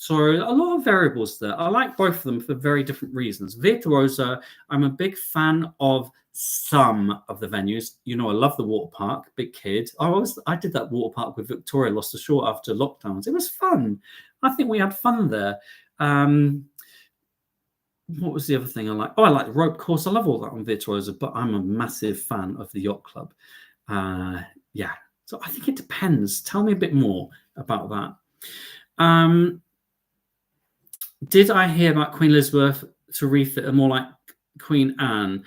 So a lot of variables there. I like both of them for very different reasons. Virtuosa, I'm a big fan of some of the venues. I love the water park, big kid. I did that water park with Victoria Lost the Shore after lockdowns. It was fun. I think we had fun there. What was the other thing I like? I like the rope course. I love all that on Virtuosa, but I'm a massive fan of the Yacht Club. Yeah. So I think it depends. Tell me a bit more about that. Did I hear about Queen Elizabeth to refit her more like Queen Anne?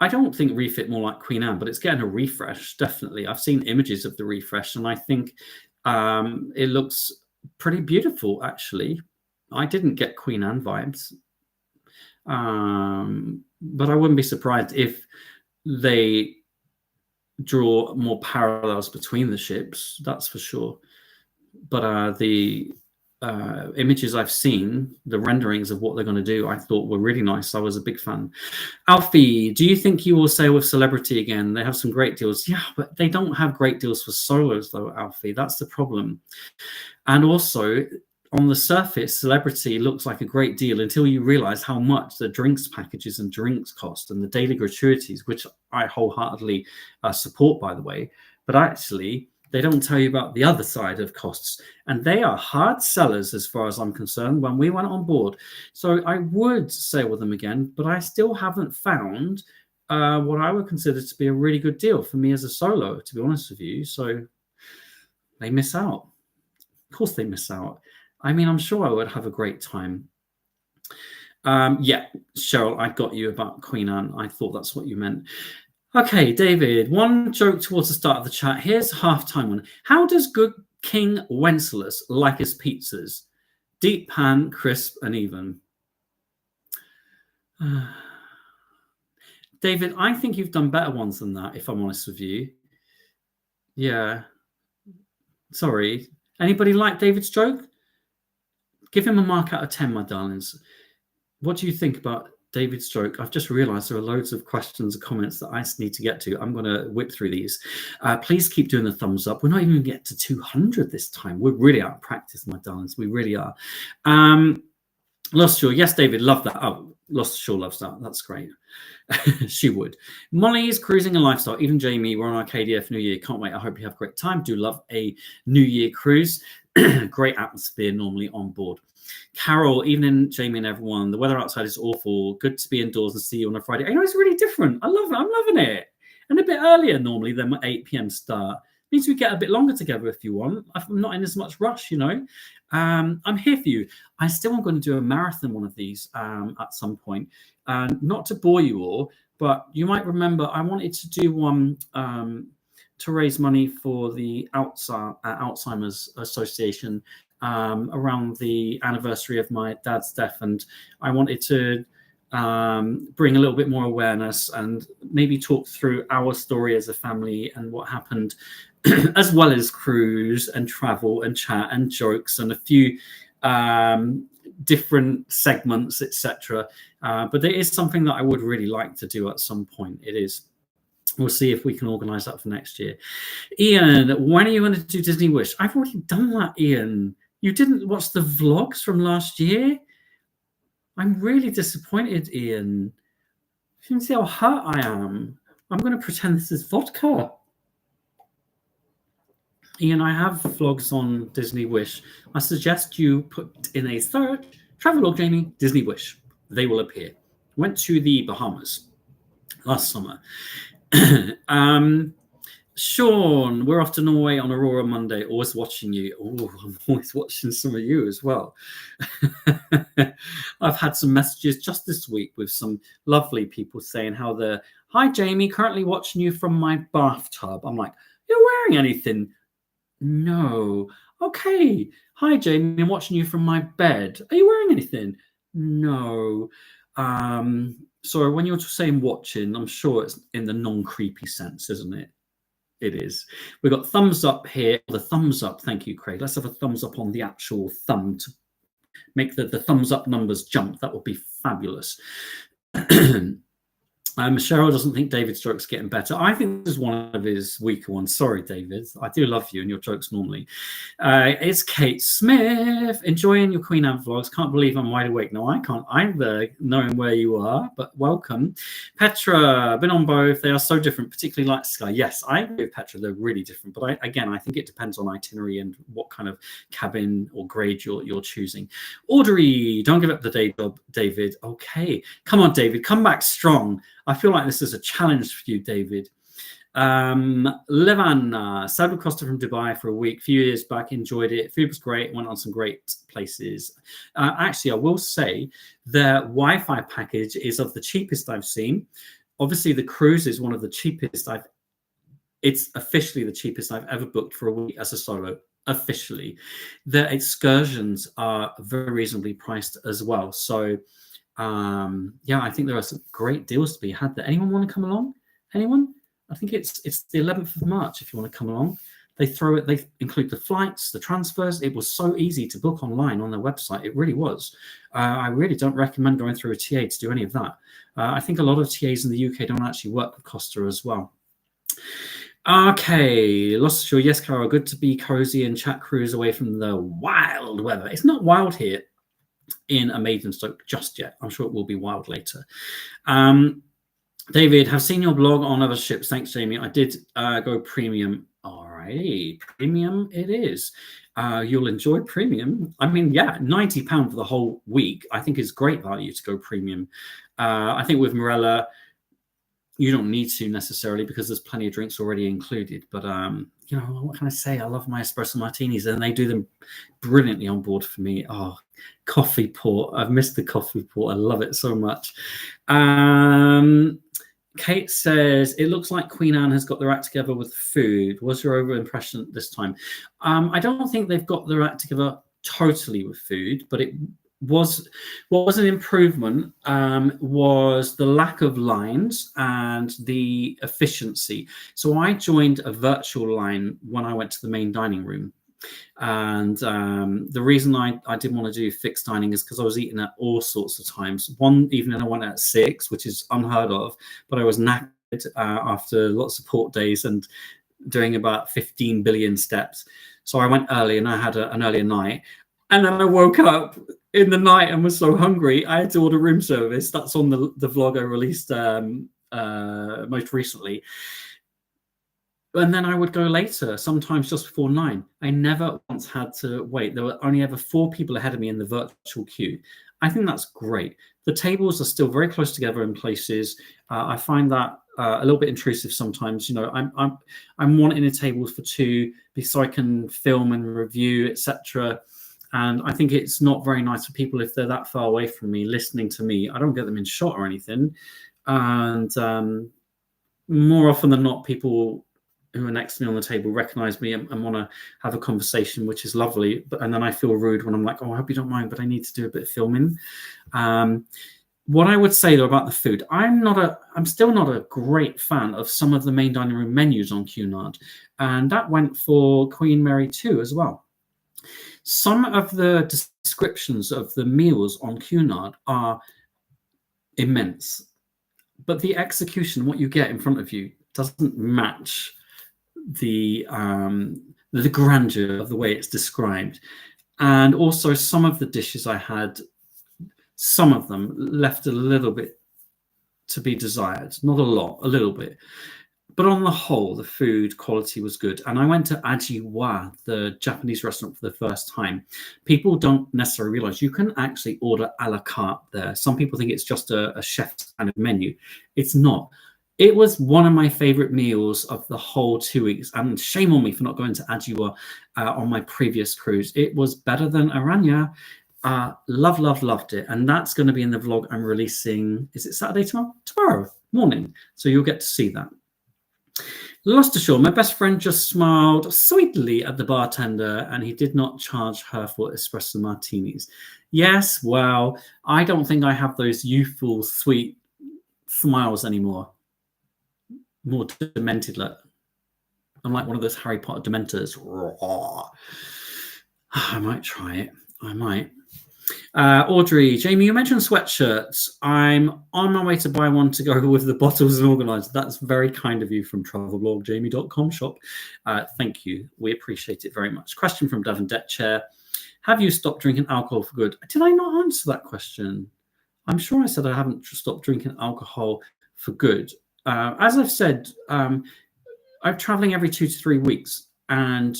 I don't think refit more like Queen Anne, but it's getting a refresh, definitely. I've seen images of the refresh, and I think it looks pretty beautiful, actually. I didn't get Queen Anne vibes. But I wouldn't be surprised if they draw more parallels between the ships, that's for sure. But the images I've seen, the renderings of what they're going to do, I thought were really nice. I was a big fan. Alfie, do you think you will sail with Celebrity again? They have some great deals. Yeah, but they don't have great deals for solos, though, Alfie. That's the problem. And also, on the surface, Celebrity looks like a great deal until you realize how much the drinks packages and drinks cost and the daily gratuities, which I wholeheartedly support, by the way. But actually, they don't tell you about the other side of costs. And they are hard sellers as far as I'm concerned when we went on board. So I would sail with them again, but I still haven't found what I would consider to be a really good deal for me as a solo, to be honest with you. So they miss out. Of course they miss out. I mean, I'm sure I would have a great time. Yeah, Cheryl, I got you about Queen Anne. I thought that's what you meant. Okay, David, one joke towards the start of the chat. Here's a halftime one. How does good King Wenceslas like his pizzas? Deep pan, crisp, and even. David, I think you've done better ones than that, if I'm honest with you. Yeah. Sorry. Anybody like David's joke? Give him a mark out of 10, my darlings. What do you think about David's joke? I've just realized there are loads of questions and comments that I need to get to. I'm going to whip through these. Please keep doing the thumbs up. We're not even going to get to 200 this time. We're really out of practice, my darlings. We really are. Lost Shore. Yes, David, love that. Oh, Lost Shore loves that. That's great. She would. Molly's Cruising and Lifestyle. Even Jamie, we're on Arcadia for New Year. Can't wait. I hope you have a great time. Do love a New Year cruise. Great atmosphere normally on board. Carol, evening, Jamie and everyone. The weather outside is awful. Good to be indoors and see you on a Friday. I know it's really different. I love it. I'm loving it. And a bit earlier normally than my 8 p.m. start. Means we get a bit longer together if you want. I'm not in as much rush, I'm here for you. I still am going to do a marathon one of these at some point. Not to bore you all, but you might remember I wanted to do one to raise money for the Alzheimer's Association around the anniversary of my dad's death, and I wanted to bring a little bit more awareness and maybe talk through our story as a family and what happened, as well as cruise and travel and chat and jokes and a few different segments, etc. But it is something that I would really like to do at some point. It is. We'll see if we can organise that for next year. Ian, when are you going to do Disney Wish? I've already done that, Ian. You didn't watch the vlogs from last year? I'm really disappointed, Ian. You can see how hurt I am. I'm going to pretend this is vodka. Ian, I have vlogs on Disney Wish. I suggest you put in a search, Travelog Jamie, Disney Wish. They will appear. Went to the Bahamas last summer. Sean, we're off to Norway on Aurora Monday. Always watching you. Oh, I'm always watching some of you as well. I've had some messages just this week with some lovely people saying how they're, hi, Jamie, currently watching you from my bathtub. I'm like, you're wearing anything? No. Okay. Hi, Jamie, I'm watching you from my bed. Are you wearing anything? No. So when you're saying watching, I'm sure it's in the non-creepy sense, isn't it? It is. We've got thumbs up here. The thumbs up. Thank you, Craig. Let's have a thumbs up on the actual thumb to make the thumbs up numbers jump. That would be fabulous. Cheryl doesn't think David's joke's getting better. I think this is one of his weaker ones. Sorry, David. I do love you and your jokes normally. It's Kate Smith. Enjoying your Queen Anne vlogs. Can't believe I'm wide awake. No, I can't either, knowing where you are, but welcome. Petra, been on both. They are so different, particularly like Sky. Yes, I agree with Petra. They're really different. But I think it depends on itinerary and what kind of cabin or grade you're choosing. Audrey, don't give up the day job, David. Okay. Come on, David. Come back strong. I feel like this is a challenge for you, David. Levan, Saddle Costa from Dubai for a week, a few years back, enjoyed it. Food was great, went on some great places. Actually, I will say the Wi-Fi package is of the cheapest I've seen. Obviously, the cruise is one of the cheapest it's officially the cheapest I've ever booked for a week as a solo. Officially. The excursions are very reasonably priced as well. So yeah, I think there are some great deals to be had there. Anyone want to come along? Anyone? I think it's the 11th of March if you want to come along. They include the flights, the transfers. It was so easy to book online on their website. It really was. I really don't recommend going through a TA to do any of that. I think a lot of TAs in the UK don't actually work with Costa as well. Okay, Lost Shore. Yes, Carol, good to be cozy and chat cruise away from the wild weather. It's not wild here in Maidstone just yet. I'm sure it will be wild later. David, have seen your blog on other ships. Thanks, Jamie. I did go premium. All right, premium it is. You'll enjoy premium. I mean, yeah, £90 for the whole week, I think is great value to go premium. I think with Marella, you don't need to necessarily because there's plenty of drinks already included. But you know, what can I say? I love my espresso martinis, and they do them brilliantly on board for me. Oh, coffee port. I've missed the coffee port. I love it so much. Kate says, it looks like Queen Anne has got their act together with food. Was your over impression this time? I don't think they've got their act together totally with food, but what was an improvement was the lack of lines and the efficiency. So I joined a virtual line when I went to the main dining room. And the reason I didn't want to do fixed dining is because I was eating at all sorts of times. One evening I went at 6, which is unheard of, but I was knackered after lots of port days and doing about 15 billion steps. So I went early and I had an earlier night. And then I woke up in the night and was so hungry, I had to order room service. That's on the vlog I released most recently. And then I would go later, sometimes just before 9. I never once had to wait. There were only ever 4 people ahead of me in the virtual queue. I think that's great. The tables are still very close together in places. I find that a little bit intrusive sometimes. You know, I'm wanting a table for 2 so I can film and review, etc. And I think it's not very nice for people if they're that far away from me, listening to me. I don't get them in shot or anything. And more often than not, people who are next to me on the table recognize me and want to have a conversation, which is lovely. And then I feel rude when I'm like, oh, I hope you don't mind, but I need to do a bit of filming. What I would say though about the food, I'm still not a great fan of some of the main dining room menus on Cunard. And that went for Queen Mary 2 as well. Some of the descriptions of the meals on Cunard are immense, but the execution, what you get in front of you, doesn't match the grandeur of the way it's described. And also some of the dishes I had, some of them left a little bit to be desired. Not a lot, a little bit. But on the whole, the food quality was good. And I went to Ajiwa, the Japanese restaurant, for the first time. People don't necessarily realize you can actually order a la carte there. Some people think it's just a chef's kind of menu. It's not. It was one of my favorite meals of the whole 2 weeks, and shame on me for not going to Ajua on my previous cruise. It was better than Aranya. Loved it, and that's going to be in the vlog I'm releasing. Is it Saturday tomorrow morning? So you'll get to see that. Gloucestershire, my best friend just smiled sweetly at the bartender, and he did not charge her for espresso martinis. Yes, well, I don't think I have those youthful, sweet smiles anymore. More demented. Like, I'm like one of those Harry Potter dementors. I might try it. I might. Audrey, Jamie, you mentioned sweatshirts. I'm on my way to buy one to go with the bottles and organizer. That's very kind of you from travelblogjamie.com shop. Thank you. We appreciate it very much. Question from Devon Detchair. Have you stopped drinking alcohol for good? Did I not answer that question? I'm sure I said I haven't stopped drinking alcohol for good. As I've said, I'm traveling every 2 to 3 weeks, and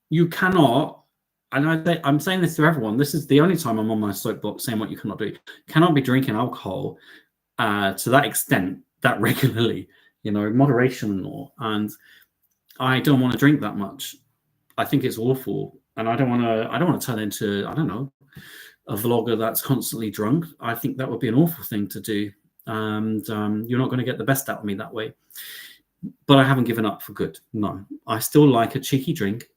you cannot, and I'm saying this to everyone, this is the only time I'm on my soapbox saying what you cannot do. You cannot be drinking alcohol to that extent, that regularly, moderation and all. And I don't want to drink that much. I think it's awful. And I don't want to turn into, I don't know, a vlogger that's constantly drunk. I think that would be an awful thing to do. And you're not going to get the best out of me that way. But I haven't given up for good. No, I still like a cheeky drink,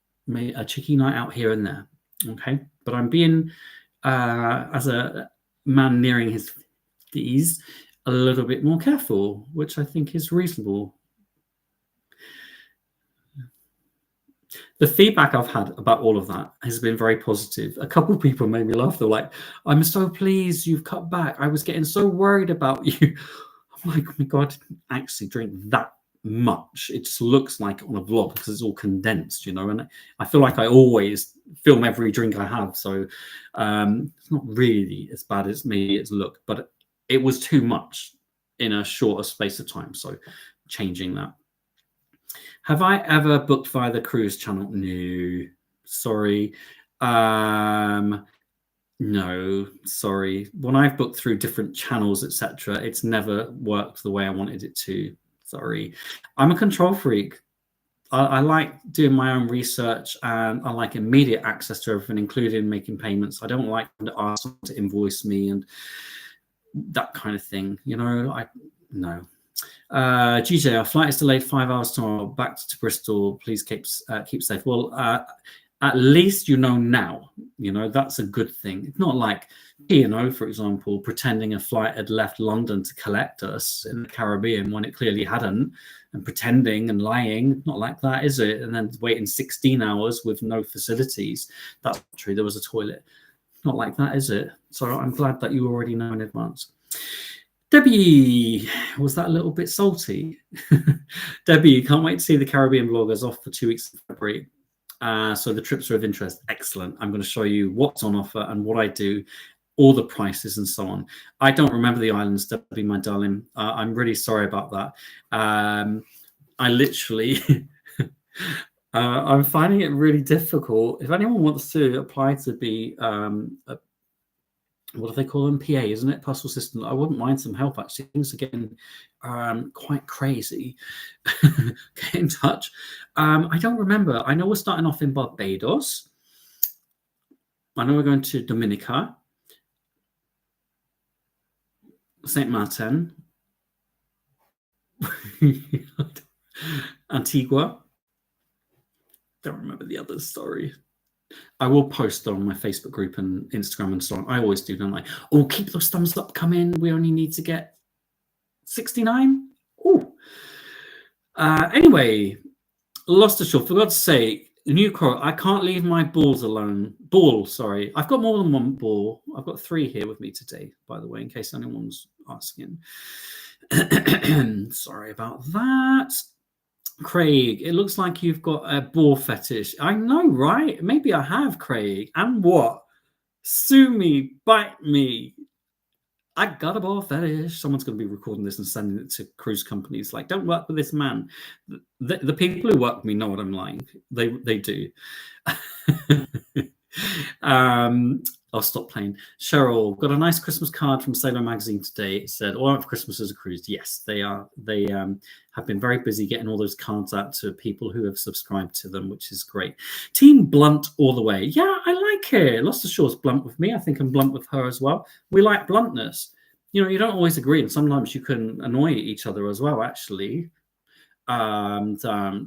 a cheeky night out here and there. Okay, but I'm being, as a man nearing his 50s, a little bit more careful, which I think is reasonable. The feedback I've had about all of that has been very positive. A couple of people made me laugh. They're like, I'm so pleased you've cut back. I was getting so worried about you. I'm like, oh my God, I didn't actually drink that much. It just looks like on a vlog because it's all condensed, and I feel like I always film every drink I have. So it's not really as bad as maybe it's looked, but it was too much in a shorter space of time. So changing that. Have I ever booked via the cruise channel? No, sorry. No, sorry. When I've booked through different channels, etc., it's never worked the way I wanted it to. Sorry. I'm a control freak. I like doing my own research, and I like immediate access to everything, including making payments. I don't like to ask someone to invoice me and that kind of thing. No. GJ, our flight is delayed 5 hours tomorrow. Back to Bristol. Please keep safe. Well, at least now. That's a good thing. It's not like for example, pretending a flight had left London to collect us in the Caribbean when it clearly hadn't, and pretending and lying. Not like that, is it? And then waiting 16 hours with no facilities. That's true. There was a toilet. Not like that, is it? So I'm glad that you already know in advance. Debbie, was that a little bit salty? Debbie, can't wait to see the Caribbean vloggers off for 2 weeks in February. So the trips are of interest. Excellent. I'm going to show you what's on offer and what I do, all the prices and so on. I don't remember the islands, Debbie, my darling. I'm really sorry about that. I literally, I'm finding it really difficult. If anyone wants to apply to be what do they call them? PA, isn't it? Personal assistant. I wouldn't mind some help, actually. Things are getting quite crazy. Get in touch. I don't remember. I know we're starting off in Barbados. I know we're going to Dominica, St. Martin, Antigua. Don't remember the others, sorry. I will post on my Facebook group and Instagram and so on. I always do, don't I? Oh, keep those thumbs up coming. We only need to get 69. Oh. Anyway, Gloucestershire, for God's sake, new quote. I can't leave my balls alone. Sorry. I've got more than one ball. I've got 3 here with me today, by the way, in case anyone's asking. Sorry about that. Craig, it looks like you've got a ball fetish. I know, right? Maybe I have, Craig. And what? Sue me, bite me. I got a ball fetish. Someone's going to be recording this and sending it to cruise companies. Like, don't work with this man. The people who work with me know what I'm like. They do. I'll stop playing. Cheryl got a nice Christmas card from Sailor Magazine today. It said, "All out for Christmas as a cruise." Yes, they are. They have been very busy getting all those cards out to people who have subscribed to them, which is great. Team Blunt all the way. Yeah, I like it. Lost the Shore's blunt with me. I think I'm blunt with her as well. We like bluntness. You know, you don't always agree, and sometimes you can annoy each other as well, actually. And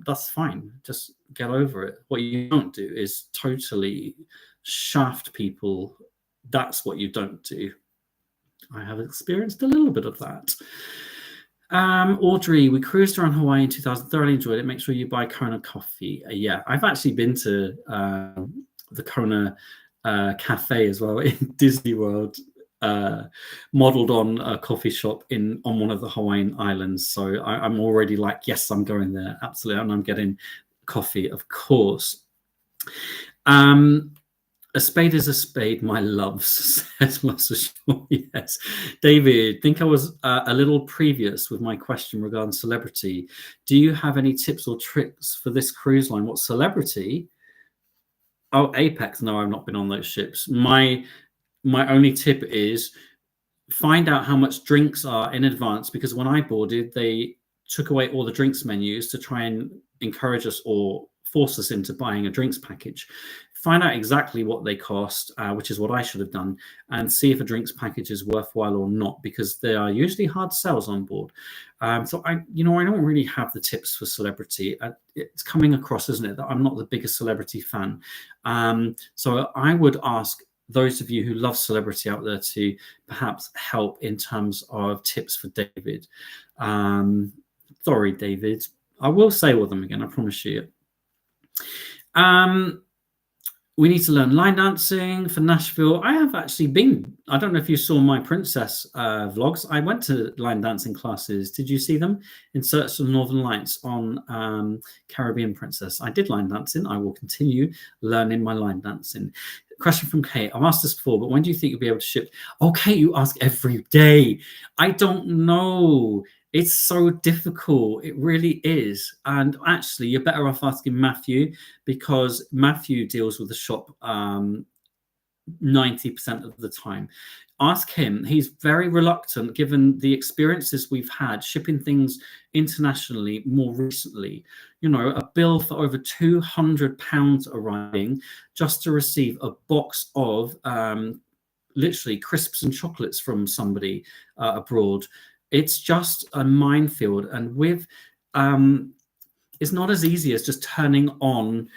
that's fine. Just get over it. What you don't do is totally shaft people. That's what you don't do. I have experienced a little bit of that. Audrey, we cruised around Hawaii in 2000. Thoroughly enjoyed it. Make sure you buy Kona coffee. Yeah, I've actually been to the Kona cafe as well in Disney World, modeled on a coffee shop on one of the Hawaiian islands. So I'm already like, yes, I'm going there. Absolutely. And I'm getting coffee, of course. A spade is a spade, my loves, says Master Shaw. Yes. David, think I was a little previous with my question regarding celebrity. Do you have any tips or tricks for this cruise line? What celebrity? Oh, Apex. No, I've not been on those ships. My only tip is find out how much drinks are in advance, because when I boarded, they took away all the drinks menus to try and encourage us or force us into buying a drinks package. Find out exactly what they cost, which is what I should have done, and see if a drinks package is worthwhile or not, because they are usually hard sales on board. So I don't really have the tips for celebrity. It's coming across, isn't it, that I'm not the biggest celebrity fan. So I would ask those of you who love celebrity out there to perhaps help in terms of tips for David. Sorry, David. I will say all of them again, I promise you. We need to learn line dancing for Nashville. I have actually been. I don't know if you saw my princess vlogs. I went to line dancing classes. Did you see them? In Search of Northern Lights on Caribbean Princess. I did line dancing. I will continue learning my line dancing. Question from Kate. I've asked this before, but when do you think you'll be able to ship? Oh, Kate, you ask every day. I don't know. It's so difficult. It really is. And actually, you're better off asking Matthew, because Matthew deals with the shop 90% of the time. Ask him. He's very reluctant, given the experiences we've had shipping things internationally more recently. You know, a bill for over £200 arriving just to receive a box of literally crisps and chocolates from somebody abroad. It's just a minefield, and it's not as easy as just turning on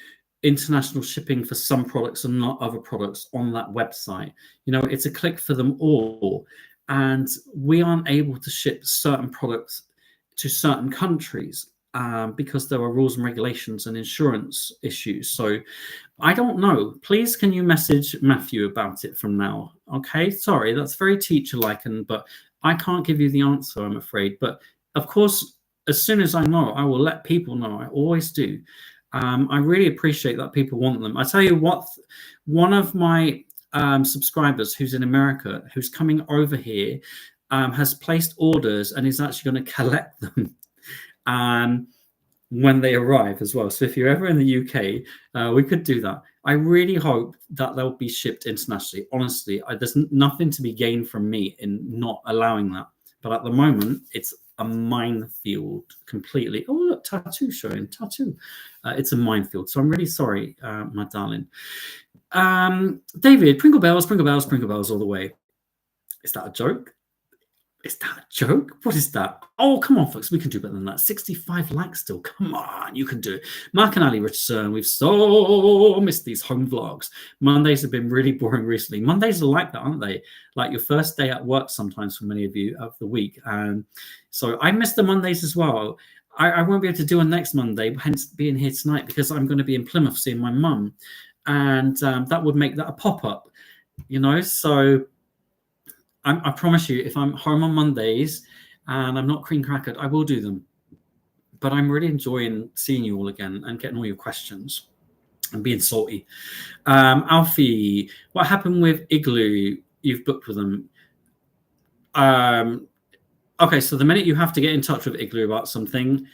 international shipping for some products and not other products on that website. You know, it's a click for them all, and we aren't able to ship certain products to certain countries because there are rules and regulations and insurance issues. So I don't know. Please, can you message Matthew about it from now? Okay, sorry, that's very teacher-like, but I can't give you the answer, I'm afraid. But of course, as soon as I know, I will let people know. I always do. I really appreciate that people want them. I tell you what, one of my subscribers who's in America, who's coming over here, has placed orders and is actually going to collect them when they arrive as well. So if you're ever in the UK, we could do that. I really hope that they'll be shipped internationally. Honestly, there's nothing to be gained from me in not allowing that. But at the moment, it's a minefield completely. Oh, look, tattoo showing. Tattoo. It's a minefield. So I'm really sorry, my darling. David, Pringle Bells, Pringle Bells, Pringle Bells all the way. Is that a joke? Is that a joke? What is that? Oh, come on, folks. We can do better than that. 65 likes still. Come on, you can do it. Mark and Ali Richardson, we've so missed these home vlogs. Mondays have been really boring recently. Mondays are like that, aren't they? Like your first day at work sometimes for many of you of the week. So I missed the Mondays as well. I won't be able to do on next Monday, hence being here tonight, because I'm going to be in Plymouth seeing my mum. And that would make that a pop-up, you know? So I promise you, if I'm home on Mondays and I'm not cream crackered, I will do them. But I'm really enjoying seeing you all again and getting all your questions and being salty. Alfie, what happened with Igloo? You've booked with them. Okay, so the minute you have to get in touch with Igloo about something,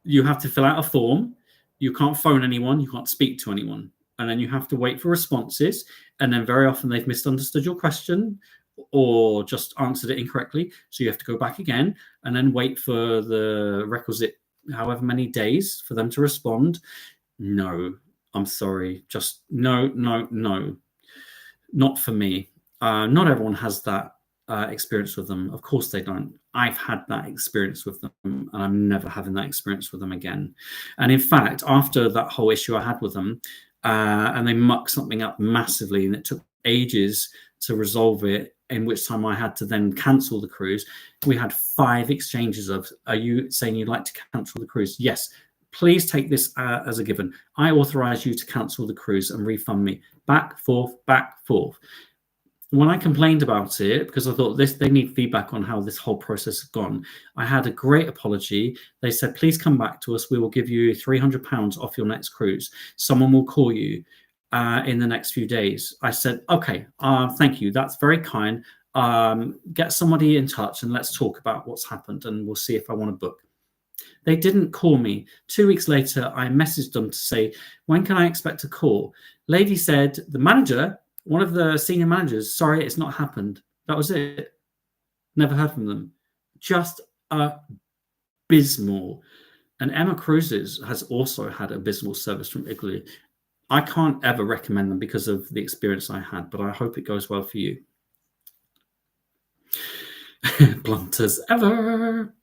you have to fill out a form. You can't phone anyone. You can't speak to anyone. and then you have to wait for responses, and then very often they've misunderstood your question or just answered it incorrectly, so you have to go back again and then wait for the requisite however many days for them to respond. No, I'm sorry, just no, not for me. Not everyone has that experience with them. Of course they don't. I've had that experience with them, and I'm never having that experience with them again. And in fact, after that whole issue I had with them, and they mucked something up massively, and it took ages to resolve it, in which time I had to then cancel the cruise. We had 5 exchanges of, are you saying you'd like to cancel the cruise? Yes. Please take this as a given. I authorize you to cancel the cruise and refund me. Back, forth, back, forth. When I complained about it, because I thought they need feedback on how this whole process has gone, I had a great apology. They said, please come back to us. We will give you £300 off your next cruise. Someone will call you in the next few days. I said, okay, thank you. That's very kind. Get somebody in touch and let's talk about what's happened, and we'll see if I want to book. They didn't call me. 2 weeks later, I messaged them to say, when can I expect a call? Lady said, the manager, one of the senior managers, sorry, it's not happened. That was it. Never heard from them. Just abysmal. And Emma Cruises has also had abysmal service from Italy. I can't ever recommend them because of the experience I had, but I hope it goes well for you. Blunt as ever.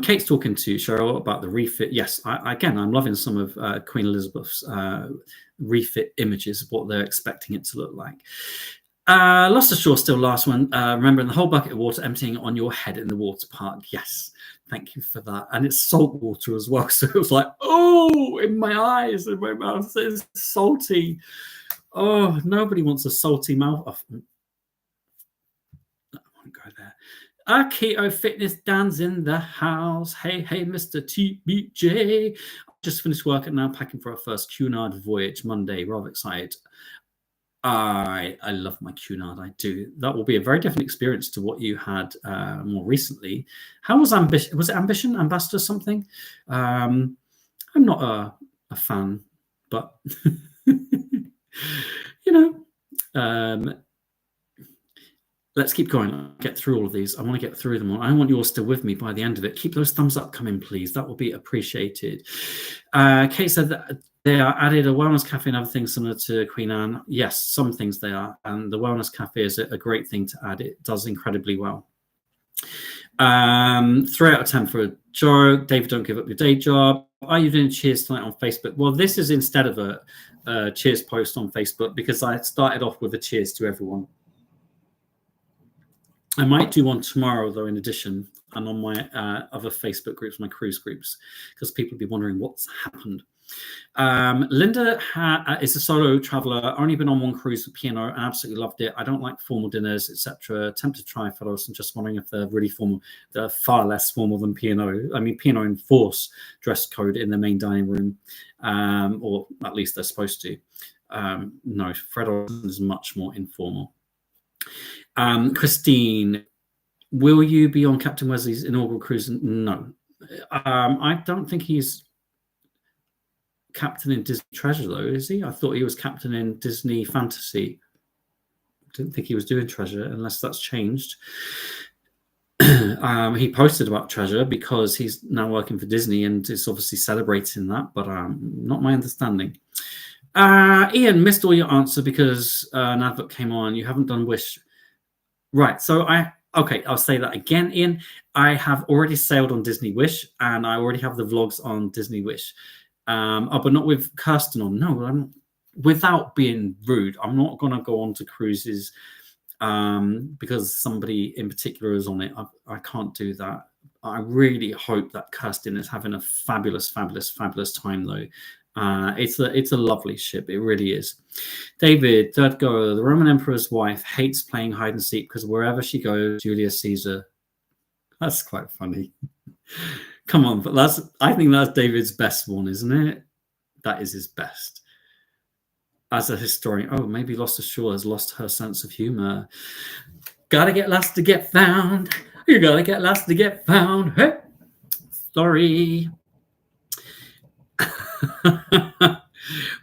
Kate's talking to Cheryl about the refit. Yes, I'm loving some of Queen Elizabeth's refit images of what they're expecting it to look like. Gloucestershire still last one. Remembering the whole bucket of water emptying on your head in the water park. Yes, thank you for that. And it's salt water as well. So it was like, oh, in my eyes, in my mouth, it's salty. Oh, nobody wants a salty mouth. I won't go there. Keto Fitness Dan's in the house. Hey, Mr. TBJ. Just finished work and now packing for our first Cunard voyage Monday. Rather excited. I love my Cunard. I do. That will be a very different experience to what you had more recently. How was Ambition? Was it Ambition? Ambassador something? I'm not a fan, but let's keep going. I'll get through all of these. I want to get through them all. I want you all still with me by the end of it. Keep those thumbs up coming, please. That will be appreciated. Kate said that they are added a wellness cafe and other things similar to Queen Anne. Yes, some things they are. And the wellness cafe is a great thing to add. It does incredibly well. 3 out of 10 for a joke. David, don't give up your day job. Are you doing cheers tonight on Facebook? Well, this is instead of a cheers post on Facebook, because I started off with a cheers to everyone. I might do one tomorrow, though, in addition, and on my other Facebook groups, my cruise groups, because people will be wondering what's happened. Linda is a solo traveler, only been on one cruise with P&O and absolutely loved it. I don't like formal dinners, etc. Tempted to try photos and just wondering if they're really formal. They're far less formal than P&O. I mean, P&O enforce dress code in the main dining room, or at least they're supposed to. No, Fred is much more informal. Christine, will you be on Captain Wesley's inaugural cruise? No. I don't think he's captain in Disney Treasure, though, is he? I thought he was captain in Disney Fantasy. Didn't think he was doing Treasure, unless that's changed. He posted about Treasure because he's now working for Disney and is obviously celebrating that, but not my understanding. Ian, missed all your answer because an advert came on. You haven't done Wish. Right, so I'll say that again, Ian. I have already sailed on Disney Wish, and I already have the vlogs on Disney Wish. But not with Kirsten on. No, without being rude, I'm not going to go on to cruises because somebody in particular is on it. I can't do that. I really hope that Kirsten is having a fabulous time, though. It's a lovely ship. It really is. David, third go. The Roman Emperor's wife hates playing hide and seek because wherever she goes, Julius Caesar. That's quite funny. Come on, but I think that's David's best one, isn't it? That is his best. As a historian, maybe Gloucestershire has lost her sense of humor. Gotta get lost to get found. You gotta get lost to get found. Hey, sorry.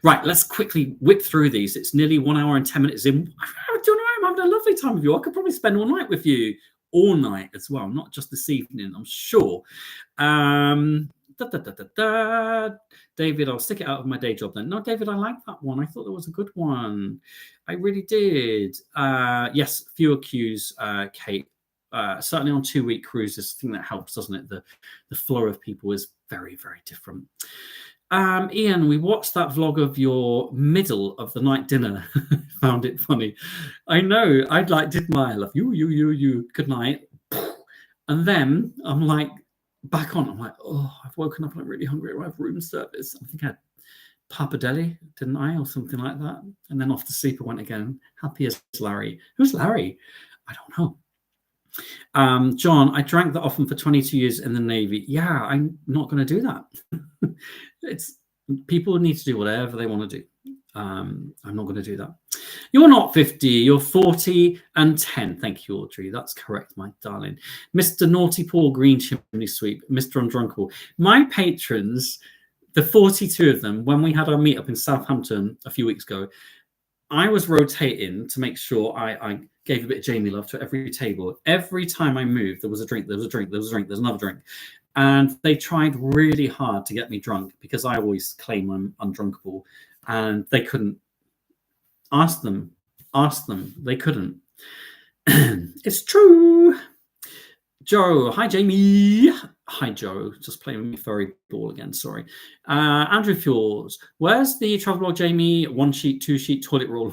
Right, let's quickly whip through these. It's nearly 1 hour and 10 minutes in. I don't know, I'm having a lovely time with you. I could probably spend all night with you, all night as well, not just this evening, I'm sure. Da, da, da, da, da. David, I'll stick it out of my day job then. No, David, I like that one. I thought that was a good one. I really did. Yes, fewer queues, Kate. Certainly on 2-week cruises, I think that helps, doesn't it? The flow of people is very, very different. Ian, we watched that vlog of your middle of the night dinner. Found it funny. I know. Did my love you. Good night. And then I'm like back on. I'm like, oh, I've woken up and I'm really hungry. I have room service. I think I had pappardelle, didn't I, or something like that. And then off to sleep I went again. Happy as Larry. Who's Larry? I don't know. John, I drank that often for 22 years in the Navy. Yeah, I'm not going to do that. It's people need to do whatever they want to do. I'm not going to do that. You're not 50, you're 40 and 10. Thank you, Audrey. That's correct, my darling. Mr. Naughty Paul Green Chimney Sweep, Mr. Undrunkable. My patrons, the 42 of them, when we had our meetup in Southampton a few weeks ago, I was rotating to make sure I gave a bit of Jamie love to every table. Every time I moved, there was a drink, there was a drink, there was a drink, there's another drink. And they tried really hard to get me drunk because I always claim I'm undrunkable. And they couldn't. Ask them. They couldn't. It's true. Joe. Hi, Jamie. Hi, Joe. Just playing with my furry ball again. Sorry. Andrew Fjords. Where's the travel blog, Jamie? 1 sheet, 2 sheet, toilet roll.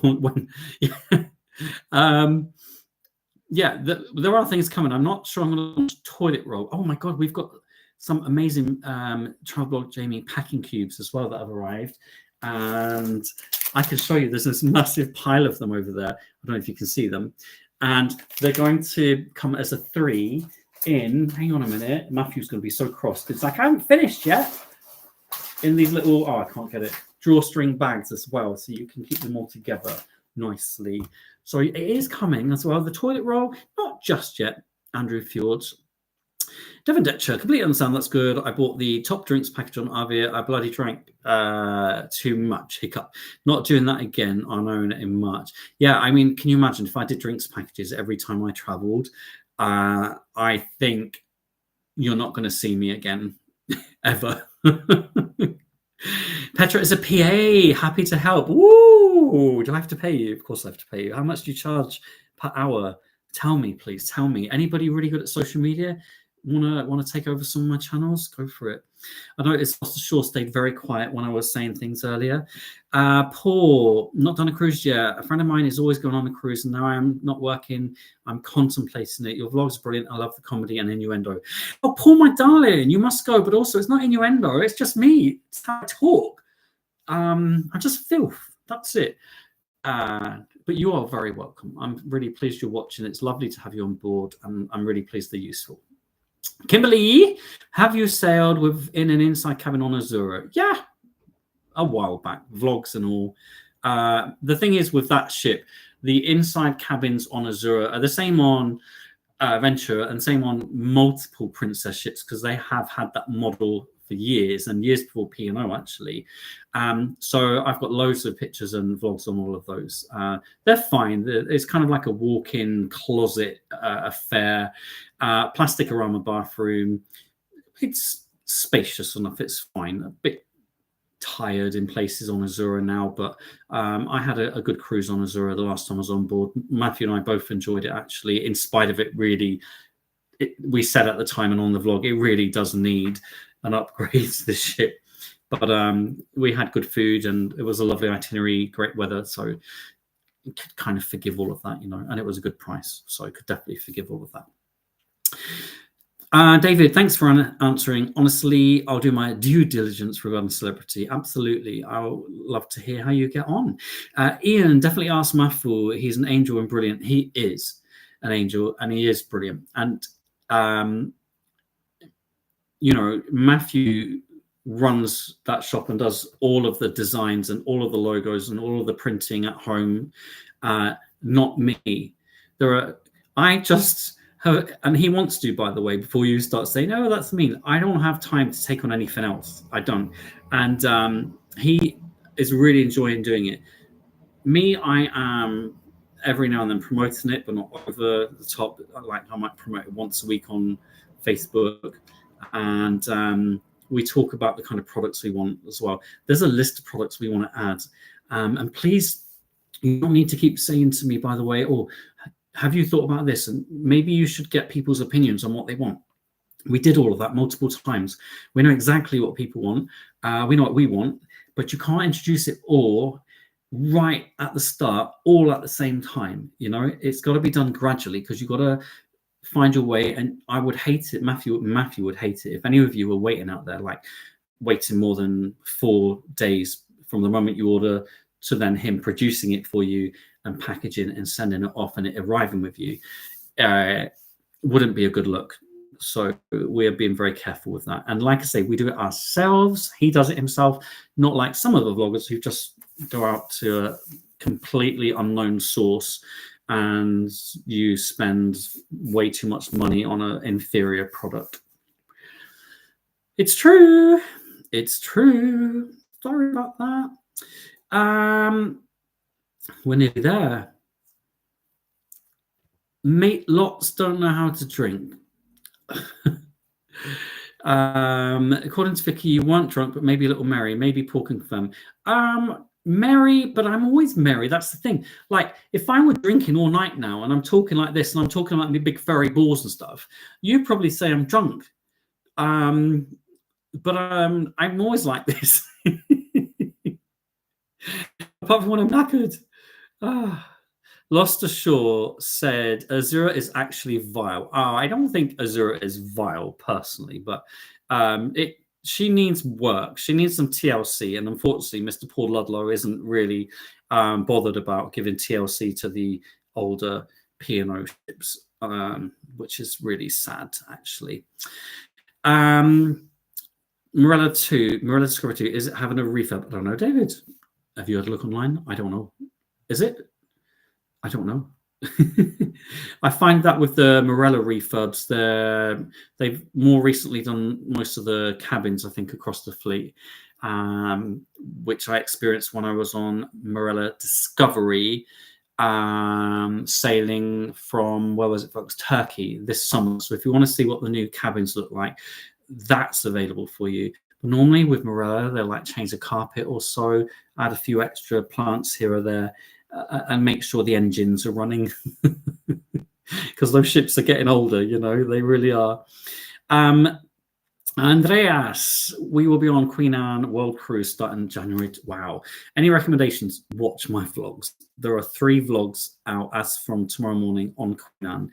Yeah, there are things coming. I'm not sure I'm going to launch toilet roll. Oh my God, we've got some amazing travel blog, Jamie, packing cubes as well that have arrived. And I can show you, there's this massive pile of them over there. I don't know if you can see them. And they're going to come as a 3 in, hang on a minute, Matthew's going to be so cross. It's like, I haven't finished yet. In these little, I can't get it, drawstring bags as well. So you can keep them all together nicely. So it is coming as well. The toilet roll, not just yet, Andrew Fjords. Devon Detcher, completely understand, that's good. I bought the top drinks package on Avia. I bloody drank too much, hiccup. Not doing that again on own in March. Yeah, I mean, can you imagine if I did drinks packages every time I traveled? I think you're not going to see me again, ever. Petra is a PA, happy to help. Woo! Do I have to pay you? Of course I have to pay you. How much do you charge per hour? Tell me, please. Tell me. Anybody really good at social media? Want to take over some of my channels? Go for it. I noticed Foster Shaw stayed very quiet when I was saying things earlier. Paul, not done a cruise yet. A friend of mine is always going on a cruise, and now I'm not working. I'm contemplating it. Your vlog's brilliant. I love the comedy and innuendo. Oh, Paul, my darling, you must go. But also, it's not innuendo. It's just me. It's how I talk. I'm just filth. That's it. But you are very welcome. I'm really pleased you're watching. It's lovely to have you on board, and I'm really pleased they're useful. Kimberly, have you sailed in an inside cabin on Azura? Yeah, a while back, vlogs and all. The thing is with that ship, the inside cabins on Azura are the same on Ventura and same on multiple Princess ships because they have had that model for years and years before P&O actually. So I've got loads of pictures and vlogs on all of those. They're fine. It's kind of like a walk-in closet affair. Plastic aroma bathroom. It's spacious enough. It's fine. A bit tired in places on Azura now, but I had a good cruise on Azura the last time I was on board. Matthew and I both enjoyed it actually, in spite of it really. We said at the time and on the vlog, it really does need an upgrade to the ship. But we had good food and it was a lovely itinerary, great weather, so you could kind of forgive all of that, and it was a good price, so I could definitely forgive all of that. David, thanks for answering. Honestly, I'll do my due diligence regarding celebrity. Absolutely. I'll love to hear how you get on. Ian, definitely ask Mafu. He's an angel and brilliant. He is an angel and he is brilliant. And, Matthew runs that shop and does all of the designs and all of the logos and all of the printing at home. Not me. I just have, and he wants to, by the way, before you start saying, "Oh, that's mean," I don't have time to take on anything else. I don't. And he is really enjoying doing it. Me, I am every now and then promoting it, but not over the top. Like I might promote it once a week on Facebook, and we talk about the kind of products we want as well. There's a list of products we want to add, and please, you don't need to keep saying to me, by the way, oh, have you thought about this? And maybe you should get people's opinions on what they want. We did all of that multiple times. We know exactly what people want. We know what we want, but you can't introduce it all right at the start, all at the same time. You know, it's got to be done gradually because you've got to find your way. And I would hate it. Matthew would hate it if any of you were waiting out there, like waiting more than 4 days from the moment you order to then him producing it for you and packaging and sending it off and it arriving with you. Wouldn't be a good look. So we're being very careful with that. And like I say, we do it ourselves. He does it himself, not like some of the vloggers who just go out to a completely unknown source and you spend way too much money on an inferior product. It's true. It's true. Sorry about that. We're nearly there. Mate, lots don't know how to drink. According to Vicky, you weren't drunk, but maybe a little merry. Maybe Paul can confirm. Merry, but I'm always merry. That's the thing. Like, if I were drinking all night now and I'm talking like this and I'm talking about my big furry balls and stuff, you'd probably say I'm drunk. But I'm always like this. Apart from when I'm knackered. Lost Ashore said Azura is actually vile. I don't think Azura is vile personally, but she needs work. She needs some TLC, and unfortunately, Mr. Paul Ludlow isn't really bothered about giving TLC to the older P&O ships, which is really sad, actually. Marella Discovery 2, is it having a refurb? I don't know, David. Have you had a look online? I don't know. Is it? I don't know. I find that with the Marella refurbs, they've more recently done most of the cabins, I think, across the fleet, which I experienced when I was on Marella Discovery, sailing from, where was it, folks? Turkey this summer. So if you want to see what the new cabins look like, that's available for you. But normally with Marella, they'll like change a carpet or so, add a few extra plants here or there, and make sure the engines are running, because those ships are getting older, you know, they really are. Andreas, we will be on Queen Anne World Cruise starting January. Wow. Any recommendations? Watch my vlogs. There are 3 vlogs out as from tomorrow morning on Queen Anne.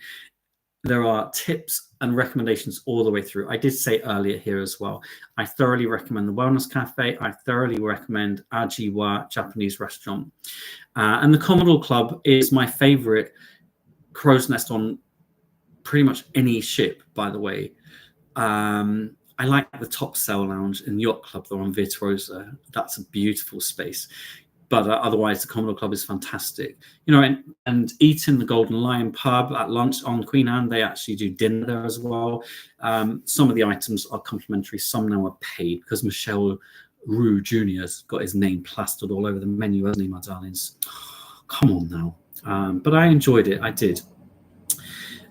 There are tips and recommendations all the way through. I did say earlier here as well, I thoroughly recommend the Wellness Cafe. I thoroughly recommend Ajiwa Japanese restaurant. And the Commodore Club is my favorite crow's nest on pretty much any ship, by the way. I like the Top Sail Lounge and Yacht Club, though, on Virtuosa. That's a beautiful space. But otherwise, the Commodore Club is fantastic. You know, and eating the Golden Lion pub at lunch on Queen Anne, they actually do dinner there as well. Some of the items are complimentary. Some now are paid, because Michel Roux Jr. has got his name plastered all over the menu, hasn't he, my darlings? Come on now. But I enjoyed it. I did.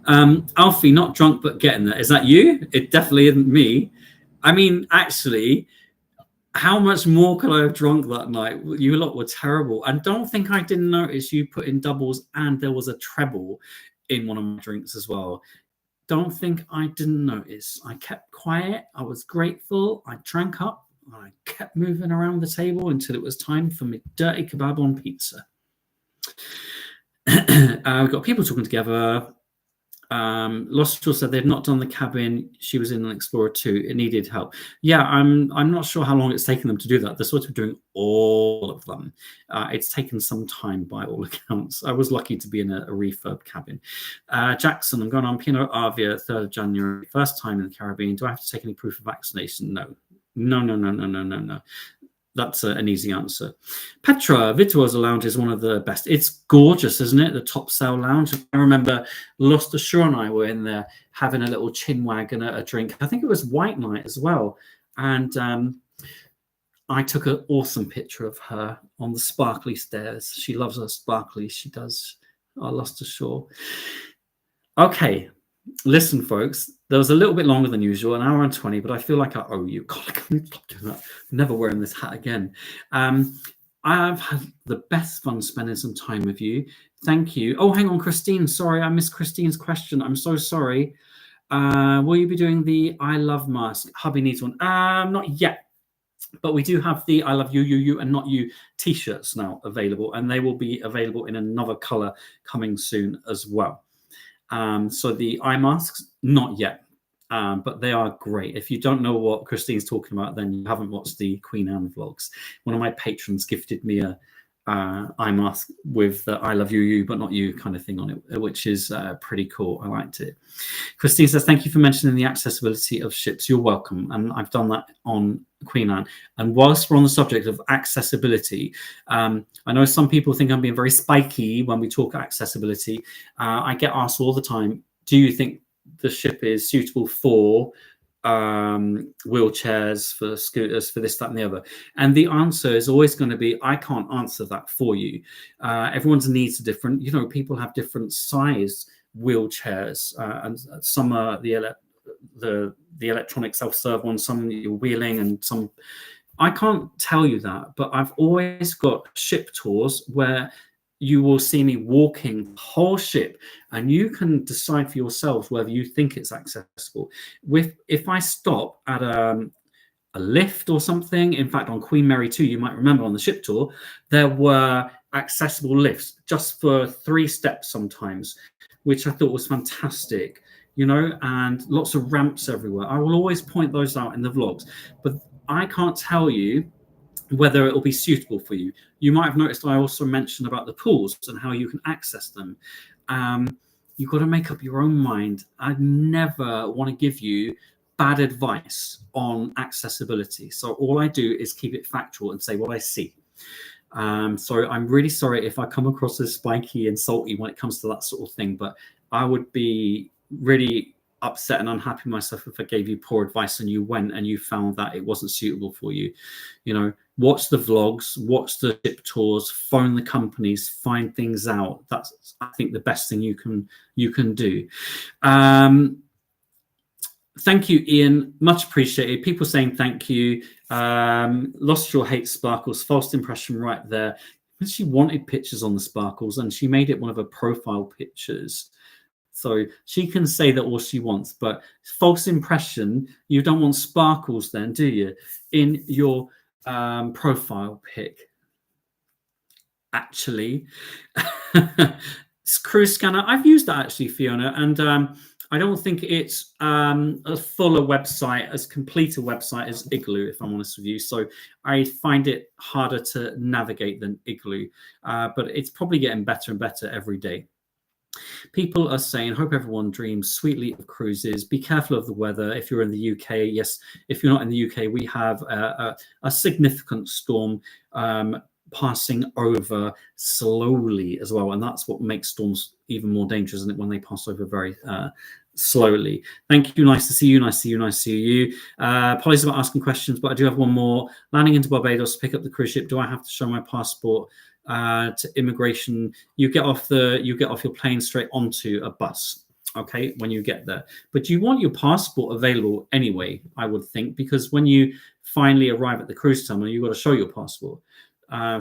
Alfie, not drunk, but getting there. Is that you? It definitely isn't me. I mean, actually, how much more could I have drunk that night? You lot were terrible. And don't think I didn't notice you put in doubles and there was a treble in one of my drinks as well. Don't think I didn't notice. I kept quiet. I was grateful. I drank up. I kept moving around the table until it was time for my dirty kebab on pizza. We've got people talking together. Lost Shore said they've not done the cabin. She was in an Explorer 2. It needed help. Yeah, I'm not sure how long it's taken them to do that. They're sort of doing all of them. It's taken some time by all accounts. I was lucky to be in a refurb cabin. Jackson, I'm going on Pinot Avia 3rd of January. First time in the Caribbean. Do I have to take any proof of vaccination? No. That's an easy answer. Petra, Virtuosa Lounge is one of the best. It's gorgeous, isn't it? The Top Sail Lounge. I remember Lost Ashore and I were in there having a little chin wag and a drink. I think it was White Night as well. And I took an awesome picture of her on the sparkly stairs. She loves her sparkly. She does. I lost her shore. Okay, listen, folks. There was a little bit longer than usual, an hour and 20, but I feel like I owe you. God, I can't stop doing that. I'm never wearing this hat again. I've had the best fun spending some time with you. Thank you. Oh, hang on, Christine. Sorry, I missed Christine's question. I'm so sorry. Will you be doing the I Love mask? Hubby needs one. Not yet. But we do have the I Love You, and Not You t-shirts now available, and they will be available in another color coming soon as well. So the eye masks, not yet, but they are great. If you don't know what Christine's talking about, then you haven't watched the Queen Anne vlogs. One of my patrons gifted me a eye mask with the I Love You, but Not You kind of thing on it, which is pretty cool. I liked it. Christine says, thank you for mentioning the accessibility of ships. You're welcome. And I've done that on Queen Anne. And whilst we're on the subject of accessibility, I know some people think I'm being very spiky when we talk accessibility. I get asked all the time, do you think the ship is suitable for wheelchairs, for scooters, for this, that, and the other? And the answer is always going to be, I can't answer that for you. Everyone's needs are different. You know, people have different size wheelchairs, and some are the electronic self-serve ones, some you're wheeling, and some I can't tell you that, but I've always got ship tours where you will see me walking the whole ship, and you can decide for yourselves whether you think it's accessible. If I stop at a lift or something, in fact, on Queen Mary 2, you might remember on the ship tour, there were accessible lifts just for 3 steps sometimes, which I thought was fantastic, you know, and lots of ramps everywhere. I will always point those out in the vlogs, but I can't tell you whether it will be suitable for you. You might have noticed I also mentioned about the pools and how you can access them. You've got to make up your own mind. I never want to give you bad advice on accessibility. So all I do is keep it factual and say what I see. So I'm really sorry if I come across as spiky and salty when it comes to that sort of thing, but I would be really upset and unhappy myself if I gave you poor advice and you went and you found that it wasn't suitable for you. You know, watch the vlogs, watch the ship tours, phone the companies, find things out. That's, I think, the best thing you can do. Thank you, Ian. Much appreciated. People saying thank you. Lost your hate sparkles. False impression right there. She wanted pictures on the sparkles, and she made it one of her profile pictures. So she can say that all she wants, but false impression, you don't want sparkles then, do you, in your profile pic? Actually, Cruise Scanner, I've used that actually, Fiona, and I don't think it's a fuller website, as complete a website as Igloo, if I'm honest with you. So I find it harder to navigate than Igloo, but it's probably getting better and better every day. People are saying, hope everyone dreams sweetly of cruises. Be careful of the weather. If you're in the UK, yes. If you're not in the UK, we have a significant storm passing over slowly as well. And that's what makes storms even more dangerous, isn't it, when they pass over very slowly. Thank you. Nice to see you. Nice to see you. Nice to see you. Apologies about asking questions, but I do have one more. Landing into Barbados to pick up the cruise ship. Do I have to show my passport to immigration? You get off your plane straight onto a bus, okay, when you get there, but you want your passport available anyway, I would think, because when you finally arrive at the cruise terminal, you've got to show your passport.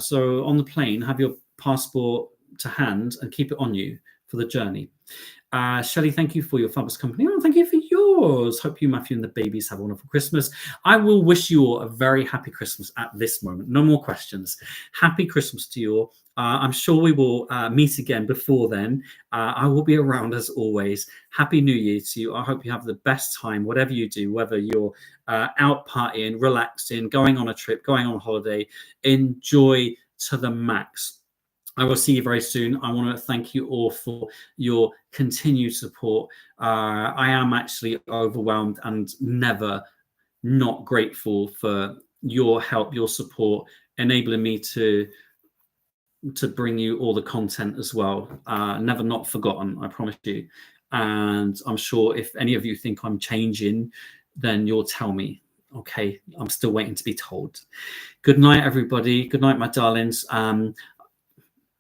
So on the plane, have your passport to hand and keep it on you for the journey. Shelley, thank you for your fabulous company. Oh, thank you for yours. Hope you, Matthew, and the babies have a wonderful Christmas. I will wish you all a very happy Christmas at this moment. No more questions. Happy Christmas to you all. I'm sure we will meet again before then. I will be around as always. Happy New Year to you. I hope you have the best time, whatever you do, whether you're out partying, relaxing, going on a trip, going on holiday. Enjoy to the max. I will see you very soon. I want to thank you all for your continued support. I am actually overwhelmed and never not grateful for your help, your support, enabling me to bring you all the content as well. Never not forgotten, I promise you. And I'm sure if any of you think I'm changing, then you'll tell me. Okay, I'm still waiting to be told. Good night, everybody. Good night, my darlings.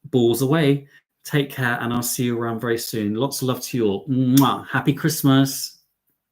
Balls away. Take care, and I'll see you around very soon. Lots of love to you all. Mwah. Happy Christmas.